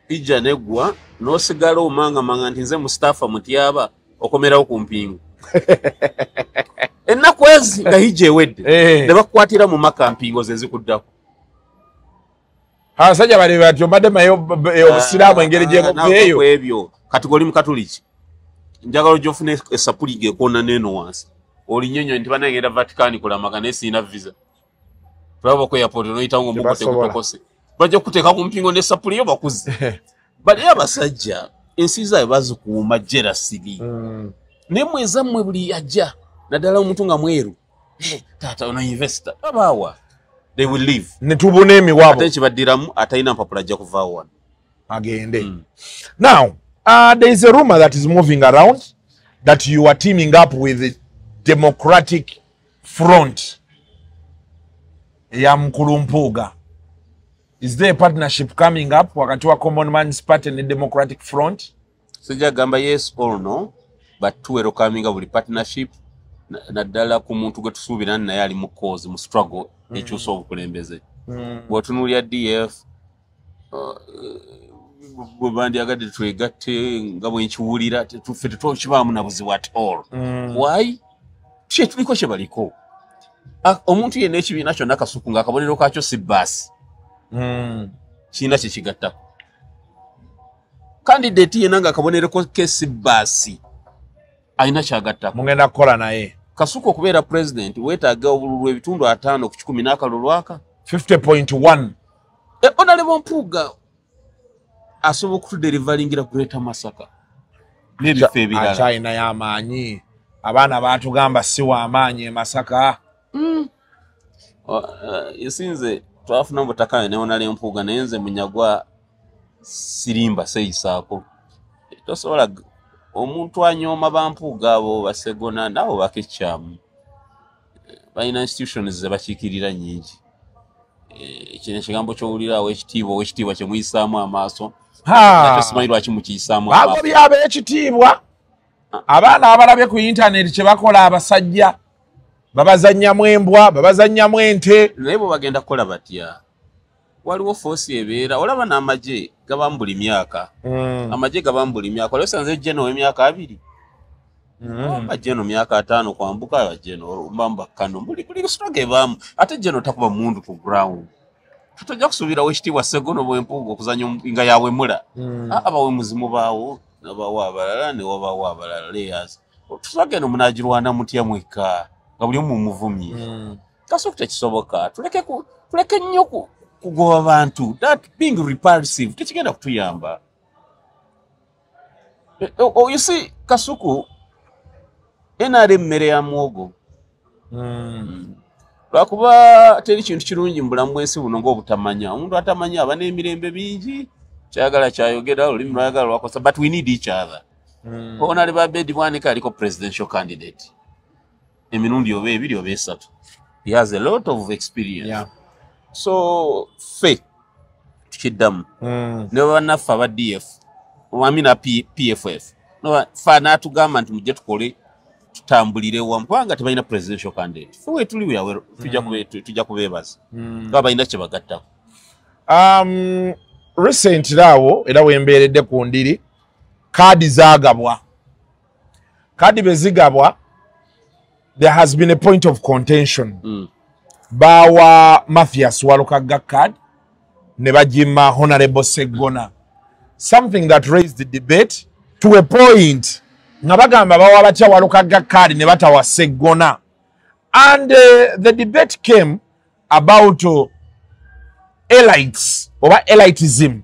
hijja neggwa n'osigala omanga nti nze Mustapha Mutyaba okomerawo ku mpingo ennaku ezi nga hijja ewedde ne bakukwatira mu maka mpingo ze zikuddako abasajja bali bati obadde mayo obusiraamu engeri gyemuveeyo ebyo kati goli mukatuliki njagala gyofuna esapuli gekona neno wansi olinyonyo nti banagenda Vatican kulamaga nesiina visa tulaba ko airport noyita ngo mukote kutokose bajja kuteeka ku mpingo nesapuli yo bakuze bali abasajja ensi zaabwe bazikuuma jealousy nemwe ezammwe buli ajja naddala omuntu nga mweru taata ono investor abaawa they will leave netubona emiwabo ate kibaddiramu atalina mpapula ajja kuvaawo wano agende now there is a rumor that is moving around that you are teaming up with the Democratic Front ya Mkulumpuga. Is there a partnership coming up wakati wa Common Man's Party and the Democratic Front? Sija gamba yes or no, but tuwero coming up with partnership naddala ku muntu gwe tusuubira naye ali mu cause mu struggle ekyusa obukulembeze bw'otunuulira DF bwe bandyagadde twegatte nga bwe nkiwulira ffe tetwakibaamu na buzibu at all why kye tuliko kye baliko omuntu yenna ekibiina kyonna Kasuku ng'akabonero kaakyo si baasi kiina kye kigattako candidate yenna ng'akabonero ke si baasi alina kyagattako mugenda kukola naye Kasuku okubeera president weetaaga obululu ebitundu 5 ku 10 n'akalulu aka 50.1 Honorable Mpuuga asobola okutuderivalingira Greater Masaka n'ebifo ebirala China y'amaanyi abaana baatugamba si w'amaanyi Masaka yasinze twafuna obutaka ne Honorable Mpuuga naye nze Munyagwa sirimba seeyisaako tosobola omuntu anyooma Bampuuga abo Basegona nabo bakekyamu balina institutions ze bakiikirira nnyingi kino ekigambo ky'owulirawo ekitiibwa kye muyisaamu amaaso ate simanyi lwaki mukiyisaamu amaaso bagobya ab'ekitiibwa abaana abalabye ku intaneti kye bakola abasajja babazannyamu embwa babazannyamu ente naye bwe bagenda kukola batya waliwo foosi ebeera olaba n'amagye gabamu buli myaka amagye gabamu buli myaka olwosanze jeno w'emyaka 2 bajeno myaka 5 kwambuka bajeno mbamba kano buli struggle ebamu ate jeno takuba mundu ku ground tutojja kusuubirawo ekitiibwa Ssegono bw'Empuuga okuzanya nga yawe mula abawe muzimu baawo nabawo abalala ne wabawo abalala layers tusageno munagirwana mutya mweka nga buli omu muvumye Kasuku tekisoboka tuleke nnyo kugoba bantu that being repulsive tekigenda kutuyamba you see Kasuku NRM mmere ya mwogo lwakuba teri kintu kirungi mu bulamu bw'ensi buno ng'obutamanya omuntu atamanya aba n'emirembe bingi kyagala kyayogera olulimi lwayagala lwakosa but we need each other Honorable Abedi Bwanika aliko presidential candidate emirundi oba 2 oba 3 he has a lot of experience so fe tukiddamu ne bannaffe aba DF wamina PFF no fa n'atugamba nti mujje tukole tutambulire wamu kubanga tebalina presidential candidate fuwe tuli yawe tujja kubeebaza nga balina kye bagattako recently awo era wembeeredde ku ndiri kaadi zaagabwa kaadi bezigabwa there has been a point of contention bawa Mathias Walukagga card ne bajima Honorable Sseggona something that raised the debate to a point nga bagamba bawa batya Walukagga card ne batawa Sseggona and the debate came about elites oba elitism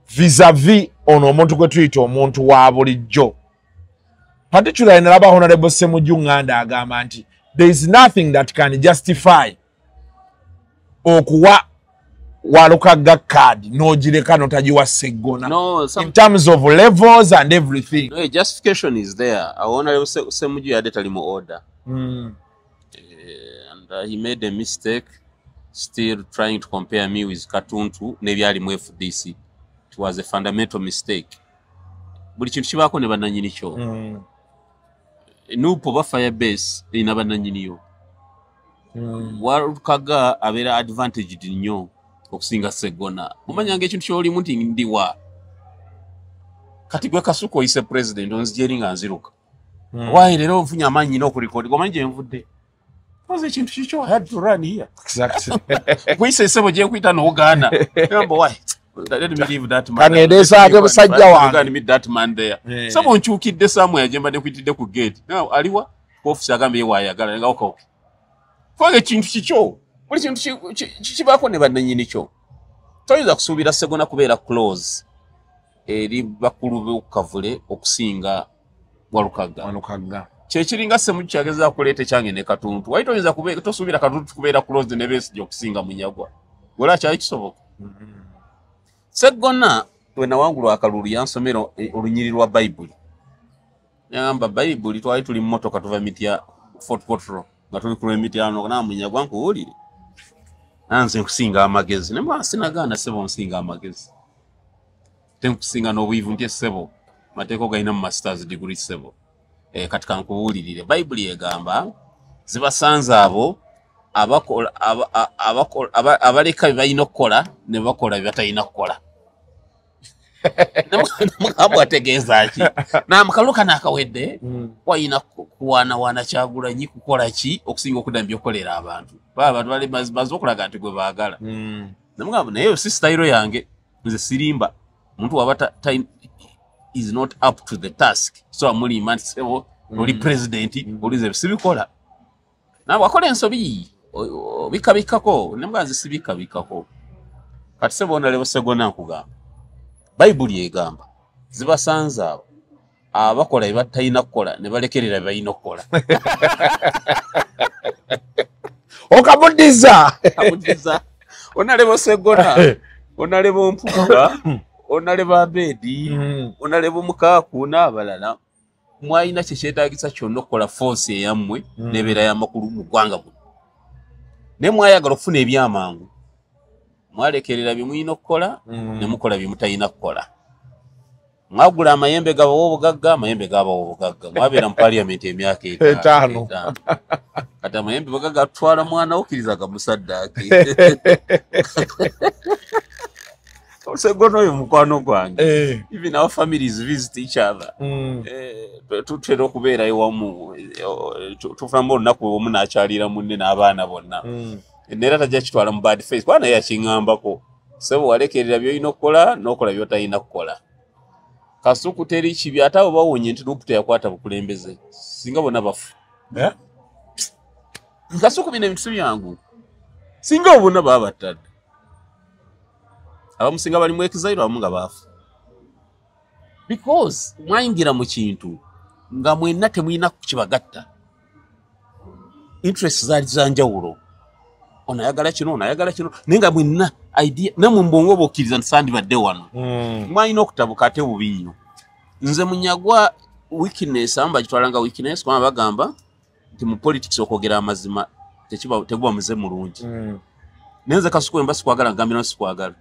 vis-a-vis ono omuntu gwe tuyita omuntu wa bulijjo particularly nalaba Honorable Ssemujju Nganda agamba nti there is nothing that can justify okuwa Walukagga card n'ogireka n'otagiwa Sseggona in terms of levels and everything. No, justification is there. Honorable Ssemujju yadde tali mu order and he made a mistake still trying to compare me with Katuntu n'ebyali mu FDC. It was a fundamental mistake. Buli kintu kibaako ne bannannyini kyo nupo ba Firebase erina bannannyiniyo Walukagga abeera advantaged nnyo okusinga Sseggona. Omanyanga ekintu ky'olimu nti ndiwa. Kati gwe Kasuku oyise president onzijeri nga nziruka. Why leero nfunye amaanyi n'okurekodi omanyi gye nvudde. Koze ekintu kikyo I had to run here. Exactly. Kuyise ssebo gye nkwita n'ogaana. Ngamba why? Let me leave that man. Kangendesa ate musajja wange. Meet that man there. Ssebo nkyukidde somewhere gye mbadde nkwitidde ku gate. Now aliwa office agambye waayagala nga okay. Koze ekintu kikyo. Buli kintu kibaako ne bannannyini kyo. Toyinza kusuubira Sseggona kubeera close eri bakulu b'Okavule okusinga Walukagga. Kyekiringa Ssemujju kyageza kuleeta ekyange ne Katuntu. Wali toyinza kubeera tosuubira Katuntu kubeera close ne Besigye okusinga Munyagwa. Wala kyali kisoboka. Sseggona we nawangulwa akalulu yansomera olunyiri lwa Bayibuli. Yagamba Bayibuli twali tuli mu mmotoka tuva Mitya Fort Portal nga tuli ku Mityano na Munyagwa nkuwulire. Nanze nkusinga amagezi. Ne mba sinagaana ssebo nsinga amagezi. Tenkusinga n'obwivu nti ssebo. Mateeko galina mu masters degree ssebo. Katika nkuwulirire. Bayibuli egamba zibasanze abo abaleka bye balina okukola ne bakola bye batalina kukola. Namugambo ategeeza ki? Namukaluka n'akawedde wayina kuwaana Kyagulanyi kukola ki okusinga okuddamu by'okolera abantu. Baba bali bazo okulaga nti gwe baagala. Namugambo naye si style yange nze sirimba. Muntu wabata is not up to the task. So amuli man sebo oli president olize sibikola. Na wakola ensobi bikabikako nembazi sibikabikako. Kati sebo onalewo Sseggona nkugamba. Bayibuli egamba zibasanze abo abakola ebatalina kukola ne balekerera bayina okukola. Okabudiza. Onalewo Sseggona. Onalewo Mpuuga. Onaleba Abedi, onaleba Mukaaku n'abalala. Mwayina kyetaagisa kyonna okukola force eyammwe n'ebeera y'amakulu mu ggwanga buno. Ne mwayagala okufuna ebyamangu. Mwalekerera bye muyina okukola ne mukola bye mutalina kukola. Mwagula amayembe gabawo obugagga, amayembe gabawo obugagga. Mwabeera mu parliament emyaka 5. Kati amayembe bagagga atwala mwana okkiriza gamusaddaaki. Sseggona oyo mukwano gwange. Even our families visit each other. Tutera okubeera ewamu. Tufuna olunaku omu n'akyalira munne n'abaana bonna. Neera tajja kitwala mu bad face. Bwana yakiŋŋambako. Ssebo walekerera by'olina okukola n'okola by'otalina kukola. Kasuku teri kibi ate abo bawonye nti Luputo yakwata bukulembeze. Singa bonna bafu. Kasuku bino ebintu byangu. Singa bonna baba batadde. Abamusinga bali mu exile abamu nga baafu. Because mwayingira mu kintu nga mwenna temuyina kukibagatta. Interest zaali za njawulo. Onayagala kino naye nga mwenna idea namwe mbongo bokkiriza nti sandibadde wano. Mwayina okutabuka ate bubi nnyo. Nze Munyagwa weakness amba kitwalanga weakness kwa bagamba nti mu politics okwogera amazima teguba muze mulungi. Nenze Kasuku emba sikwagala ngambira nsikwagala.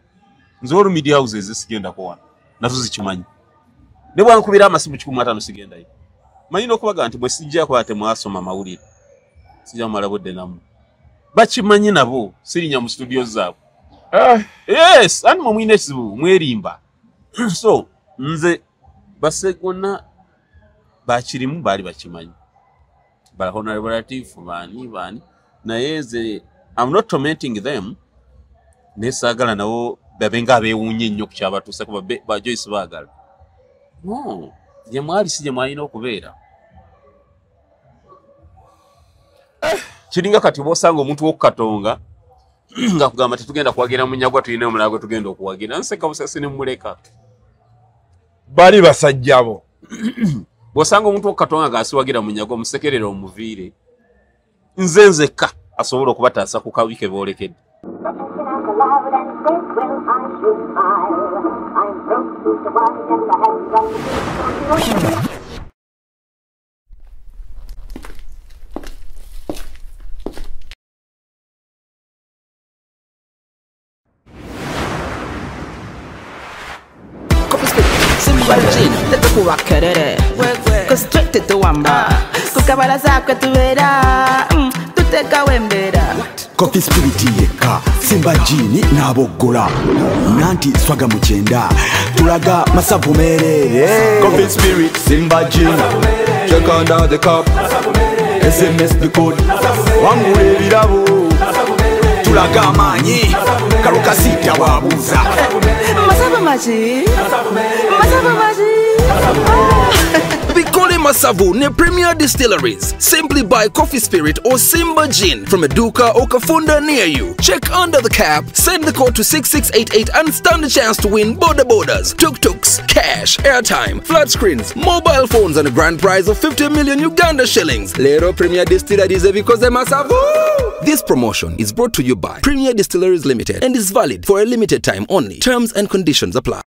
Nze olu media houses zisigenda kuwana nazo zikimanyi. Ne bwankubira amasimu 15 sigenda yi. Manyina okubaga nti bwe sijja kwate mwasoma mawulire. Sijja mala bodde namu. Bakimanyi nabo sirinya mu studio zaabo. Yes, ani mwine kizibu mwerimba. So nze Sseggona bakirimu bali bakimanyi. Bala honorable relative bani naye nze I'm not tormenting them. Nesagala nabo babenga beewunye nnyo ku kyabatuuse kuba ba Joyce baagala. No, ye mwali si je mwalina okubeera. Kiringa kati bosanga omuntu w'okukatonga nga kugamba tetugenda kuwagira Munyagwa tulina omulago tugenda okuwagira. Nseka busasi ne muleka. Bali basajjabo. Bosanga omuntu w'okukatonga ng'asiwagira Munyagwa musekerera omuviire. Nze nzekka asobola okubataasa ku kawike boolekedde. Coffee Spirit yeka Simba Jini n'aboggola nanti swaga mukyenda tulaga masavu merere Coffee Spirit Simba Jini check under the cup SMS the code wangula ebirabo tulaga amaanyi kaluka sita wabuuza Masavu maji Bikole Masavu ne Premier Distilleries. Simply buy Coffee Spirit or Simba Gin from a Duka or Kafunda near you. Check under the cap, send the code to 6688 and stand a chance to win border borders, tuk-tuks, cash, airtime, flat screens, mobile phones and a grand prize of 50 million Uganda shillings. Lero Premier Distilleries because they Masavu. This promotion is brought to you by Premier Distilleries Limited and is valid for a limited time only. Terms and conditions apply.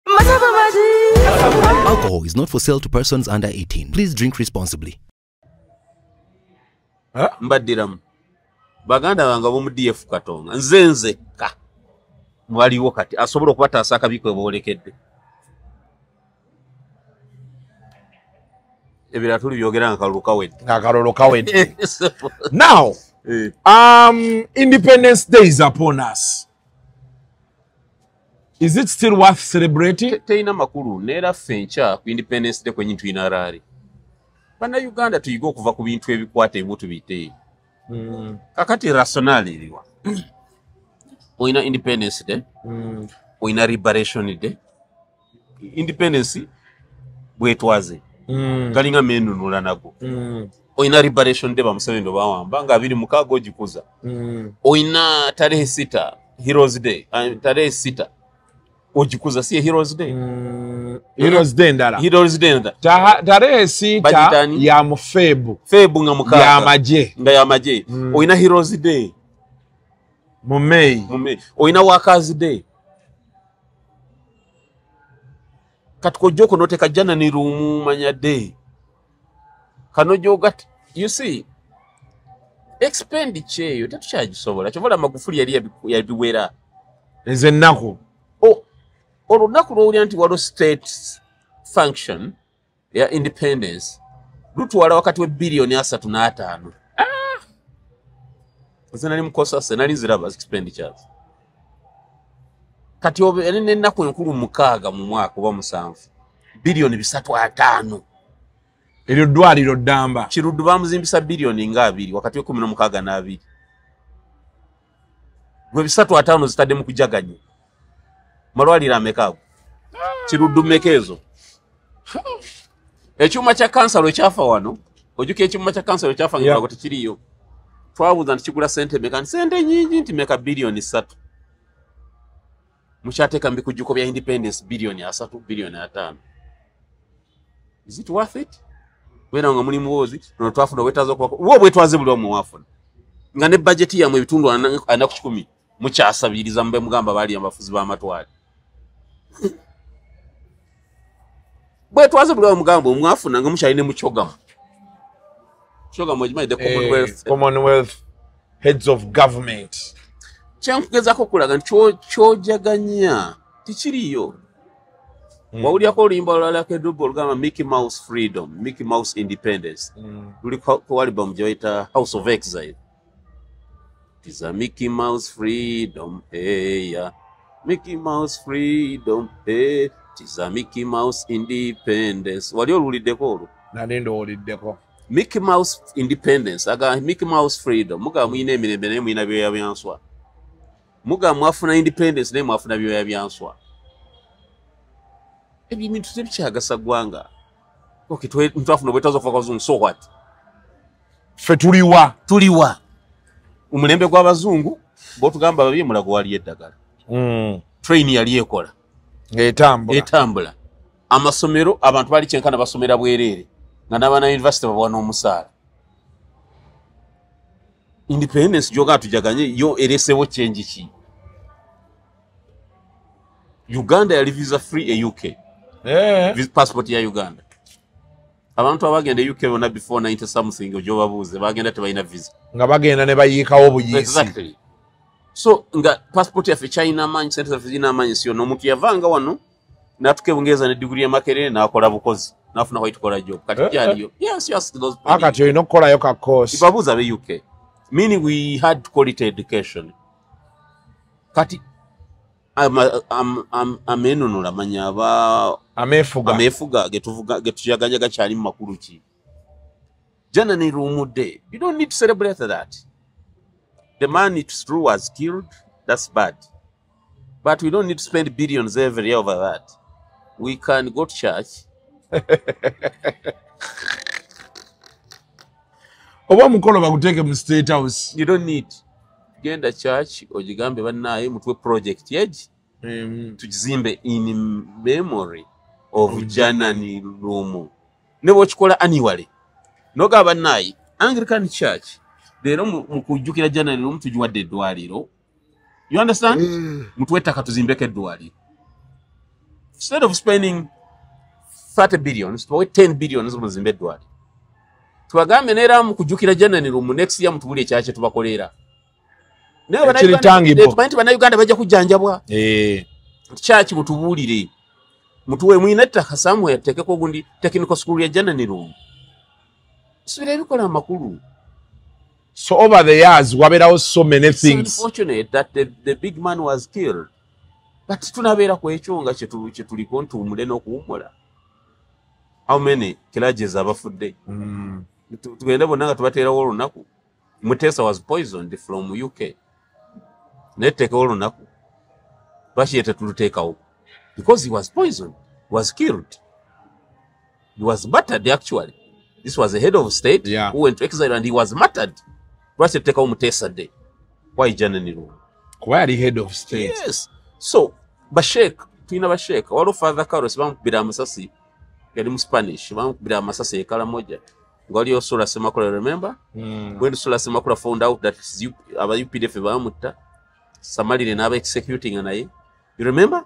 Alcohol is not for sale to persons under 18. Please drink responsibly. Mbadiramu baganda bange bomu DF Katonga nzenze ka mwaliwo kati asobola okubataasa akabiko boolekedde ebira tuli byogera akalulu kawedde now Independence Day is upon us. Is it still worth celebrating? Teina makulu neera fencha ku Independence Day kwenye tuyina rali. Bana Uganda tuyiga okuva ku bintu ebikwata ebitu bite. Kakati rationali iliwa. Oina Independence Day. Oina Liberation Day. Independence bwetwaze. Galinga menu nula nago. Oina Liberation Day bamusabendo bawamba nga 26 ogikuza. Oina tarehe 6 Heroes Day. Tarehe 6 ojikuza si Heroes Day. Heroes Day ndala. Heroes Day ndala. Tarehe 6 ya Mufebu. Febu nga mukaga. Ya maje. Nga ya maje. Oina Heroes Day. Mu May. Oina Workers Day. Katko joko note kajana ni rumu manya day. Kano jogati. You see, expenditure yo tetuchagisobola. Chovola Magufuli yali biwera. Nze nako. Olunaku lw'owulira nti waliwo state function ya independence lutwala wakati we billioni 35. Nze nali mukosa se nali nziraba expenditures. Kati n'ennaku enkulu 6 mu mwaka oba 7 billioni 305. Eryo ddwaliro ddamba. Kiruddu bamuzimbisa billioni nga 2 wakati we 16 na 2. Gwe 305 zitadde mu kujaganya. Malwalira amekago. Kiruddu mekezo. Ekyuma kya kansalo ekyafa wano. Ojuke ekyuma kya kansalo ekyafa ngirago tekiriyo. Twabuuza nti kigula sente meka sente nyingi nti meka billioni 3. Mushateeka mbikujuko bya independence billioni 3 billioni 5. Is it worth it? Wena nga muli muwozi no twafuna wetazo kwa wo bwetwaze buli omu wafuna. Nga ne budget ya mu bitundu ana ku 10 mukyasabiriza mbe mugamba bali abafuzi ba matwali. Bwetwaze buli omugambo omwafuna nga mukyali ne mukyogamo. Kyogamo ejima the Commonwealth heads of government. Kyankugezako kulaga kyojaganya tikiriyo. Wawulyako oluyimba olulala keddubu olugamba Mickey Mouse Freedom, Mickey Mouse Independence. Luli ku album gye bayita House of Exile. Tis a Mickey Mouse Freedom, hey ya. Mickey Mouse Freedom, hey. Tis a Mickey Mouse Independence. Wali oluliddeko olwo? Nali ndooliddeko. Mickey Mouse Independence, aga Mickey Mouse Freedom. Muga muyina emirembe naye muyina byoya byanswa. Muga mwafuna independence naye mwafuna byoya byanswa. Ebintu tebikyagasa ggwanga. Okay, ntwafuna bwetazo kufa kwa Zungu, so what? Ffe tuliwa. Umulembe gw'abazungu bo tugamba babye mulago wali eddagala. Train yali ekola. Etambula. Amasomero abantu bali kyenkana basomera bwerere. Nga n'abaana university babwana omusaala. Independence joga tujaganye yo eresewo change ki. Uganda yali visa free e UK. Passport ya Uganda. Abantu abagenda UK bonna before 90 something ojo babuze bagenda tebalina visa. Nga bagenda ne bayikawo buyisi. Exactly. So nga passport ya China manyi center of China manyi sio no muntu yavanga wano natukebungeza ne degree ya Makerere na akola bukozi nafuna white collar job kati kyaliyo. Yes those. Akati yo inokola yo ka course. Ibabuza be UK. Meaning we had quality education. Kati amenunula manya aba amefuga getujaganya cyane makuru ki. Jana ni rumude. You don't need to celebrate that. The man, it's true, was killed. That's bad. But we don't need to spend billions every year over that. We can go to church. Oba mukolo bakuteke mu State House. You don't need. Genda church ojigambe bannaye mutwe project yeji. Tujizimbe in memory of Janani Rumu. Nebo chikola annually. Noga bannaye Anglican Church. Lero mukujukira Janani Rumu tujuwadde eddwaliro. You understand? Mutwe taka tuzimbeke eddwaliro. Instead of spending 30 billions, to 10 billions muzimbe eddwaliro. Tuwagambe nera mukujukira Janani Rumu next year mutubule ekyache tubakolera. Nero bannayuganda bajja kujanjabwa. Church mutubulire. Mutuwe mwinetta kasamu yatekeko gundi technical school ya Janani Rumu. Sibira bikola makulu. So over the years, wabera so many things. It's unfortunate that the big man was killed. But tunabera kwechonga chetuliko ntumule n'okuwumula. How many killages abafudde? Tugenda bonna tubatera olunaku. Mutesa was poisoned from UK. Neteka olunaku. Bashiyete tulutekawo. Because he was poisoned, was killed. He was murdered actually. This was the head of state who went to exile and he was murdered. Bashiyete tekawo Mutesa Day. Why Janani Rumu? Why the head of state? Yes. So, Bashek, tuina Bashek, walo Father Carlos bamukubira amasasi. Yali mu Spanish, bamukubira amasasi ekala moja. Ngoli Osula Semakula, remember? When Osula Semakula found out that aba UPDF bamutta, Somali naba executing anaye. You remember?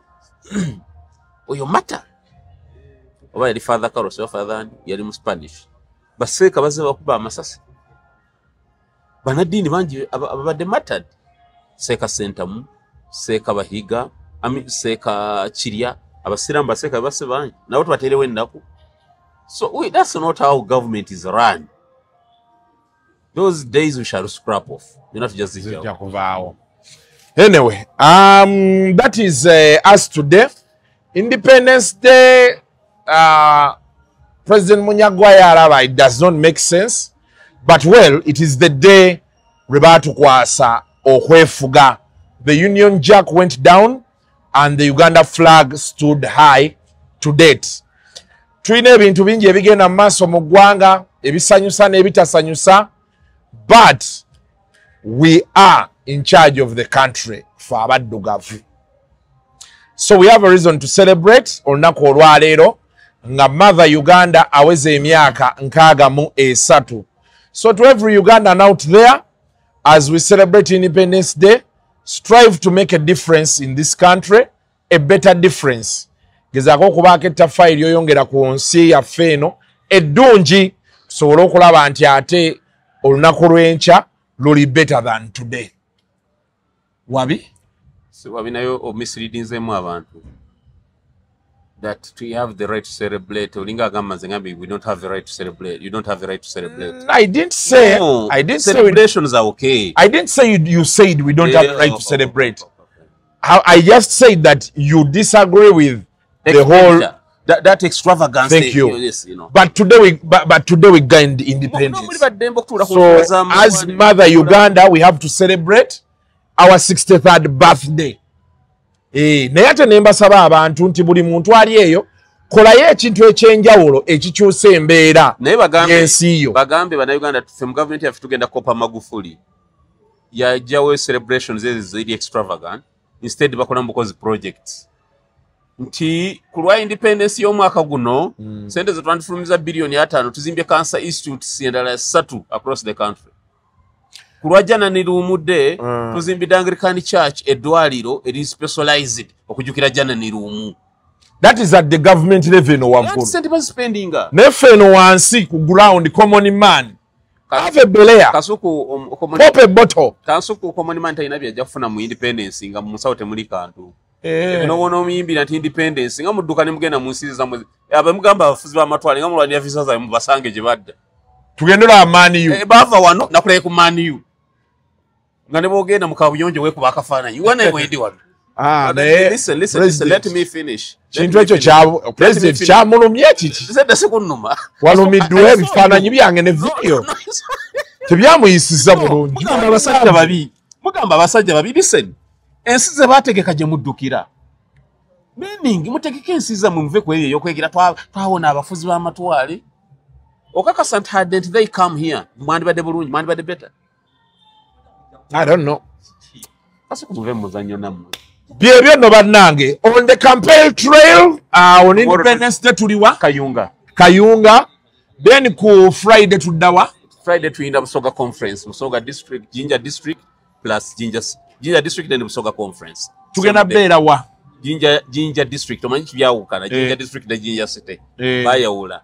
Oyo matter. Oba yali Father Carlos, father yali mu Spanish. Baseka baze bakuba amasasi. Banadini banji abade mattered. Seka Sentamu, Seka Bahiga, Seka Chiria, Abasiramba Seka Basevan. Now what tell you naku? So that's not how government is run. Those days we shall scrap off. You not just anyway, that is us today. Independence Day, President Munyagwaya, it does not make sense. But well, it is the day Rebatu Kwasa Okwefuga. The Union Jack went down and the Uganda flag stood high to date. Tuine ebintu bingi ebigenda maaso mu ggwanga ebisanyusa n'ebitasanyusa, but we are in charge of the country for abaddugavu. So we have a reason to celebrate olunaku olwaleero nga Mother Uganda aweze emyaka 63. So to every Ugandan out there, as we celebrate Independence Day, strive to make a difference in this country, a better difference. Gezaako okubaako ettaffaali ly'oyongera ku nsi yaffe eno eddungi tusobole okulaba nti ate olunaku lw'enkya luli better than today. Wabi? So wabinayo misleadingzemu abantu. That we have the right to celebrate. Olinga gamba zengambi, we don't have the right to celebrate. You don't have the right to celebrate. I didn't say. No, I didn't celebrations are okay. I didn't say you said we don't have the right to celebrate. I just said that you disagree with the whole that extravagance. Thank you. You know. But today we gained independence. So as Mother Uganda, we have to celebrate our 63rd birthday. Naye ate ne mbasaba abantu nti buli muntu ali eyo kolayo ekintu ekyenjawulo ekikyusa embeera y'ensi yo. Bagambe bannayuganda tuffe mu gavumenti yaffe tugenda kopa Magufuli yajjawo celebrations eziri extravagant, instead bakola mukozi projects nti ku lwa independence y'omwaka guno sente ze twandifulumiza billion 5 tuzimbye cancer institutes endala 3 across the country. Kulwa Janani Rumu Day, tuzimbidde Anglican Church eddwaliro eri specialized okujukira Janani Rumu. That is at the government level no waggulu. Sente spending. Neffe no wansi ku ground common man. Have a belea. Kasuku pop a bottle. Kasuku common man tayina byajja kufuna mu independence nga mu South temuli kantu. No wono muyimbi nti independence nga mudduka ne mugenda mu nsi zamwe. Abamugamba abafuzi b'amatwale nga mulwanya visa za mu basange gye badda. Tugendera amani you. Bava wano nakulaye ku mani you. nga ne bogenda mu kabuyonjo wekuba akafaananyi wane bwendi wano. Listen, let me finish. Kintu ekyo kya president kyamulumye kiki? Sikunuma. Walumiddwa ebifaananyi byange ne video. Tebyamuyisiza bulungi. Mugamba abasajja babi, listen. Ensi ze baategeka gye muddukira. Meaning mutegeka ensi zammwe muve ku eyo ey'okwegira twawona abafuzi b'amatwale. Okakasa nti hadn't they come here, mwandibadde bulungi, mwandibadde better. I don't know. Kasi kumuve muzannyo nammwe. Byebyo no bannange on the campaign trail on Independence Day tuliwa Kayunga then ku Friday tuddawa tuyinda Busoga conference Busoga district Jinja district plus Jinja district and Busoga conference tugenda beera wa Jinja district omanyi byawukana Jinja district na Jinja city bayawula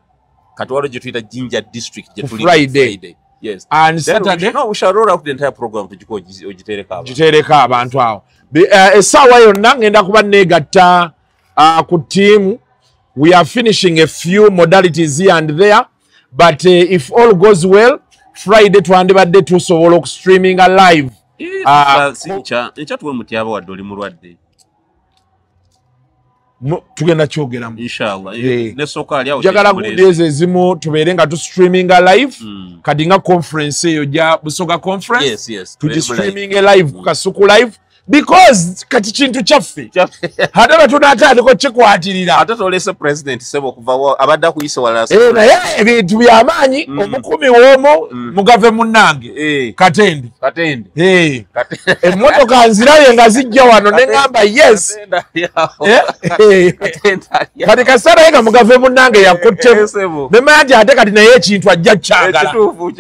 katwalo gye tuyita Jinja district gye tuli Friday. Yes. And Saturday? No, we shall roll out the entire program to Jitereka abantu awo. Essaawa yonna ngenda kuba neegatta ku team. We are finishing a few modalities here and there. But if all goes well, Friday twandibadde tusobola okustreaming live. Enkya tuwe mutyaba wadde oli mulwadde. Tugenda kyogeramu inshallah nesooka ali awo njagala kudeeze ezimu tubeere nga tu streaming live kati nga conference eyo ja Busoga conference tu streaming live ku Kasuku live because kati kintu kyaffe ate batunatandika kikwatirira ate tolese president sebo okuva abadde akuyise wala naye ebintu byamaanyi omukumi w'omo mugave munnange Katende emmotoka nziraye nga zijja wano ne ngamba yes kati kasaraye nga mugave munnange yakuttemu nemanti ate kati naye ekintu ajja kyagala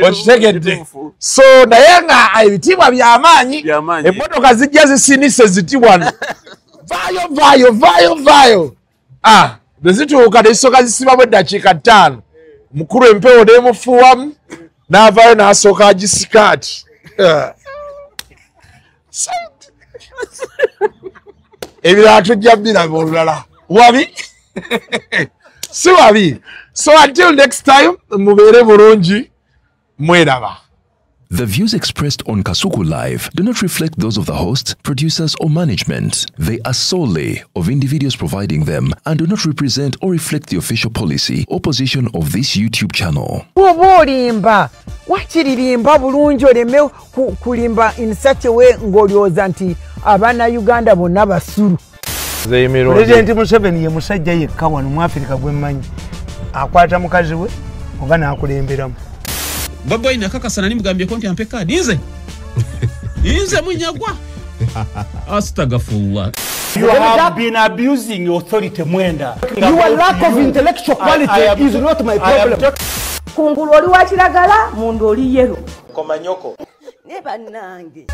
okitegedde so naye nga ebitiibwa byamaanyi emmotoka zijja zisinise ziti wano vayo nezituuka nezisooka zisibamu eddakiika 5 mukulu empewo nemufuwamu n'avaayo n'asooka agisikaati ebirala tujja biraba olulala wabi si wabi. So until next time mubeere bulungi mweraba. The views expressed on Kasuku Live do not reflect those of the host, producers, or management. They are solely of individuals providing them and do not represent or reflect the official policy or position of this YouTube channel. Olimba wakiririmba bulungi oleme kulimba in such a way ng'olyoza nti abaana Uganda bonna basuru. President Museveni ye musajja yekka wano mu Africa gwe mmanyi akwata mukazi we oba n'akulemberamu. Baboy nakakasana nimugambye konti ampe kadi inze munyagwa astagfirullah. You have been abusing authority mwenda. Your lack of intellectual quality is not my problem. Kungulu oli wa kiragala mundu oli yero komanyoko ne bannange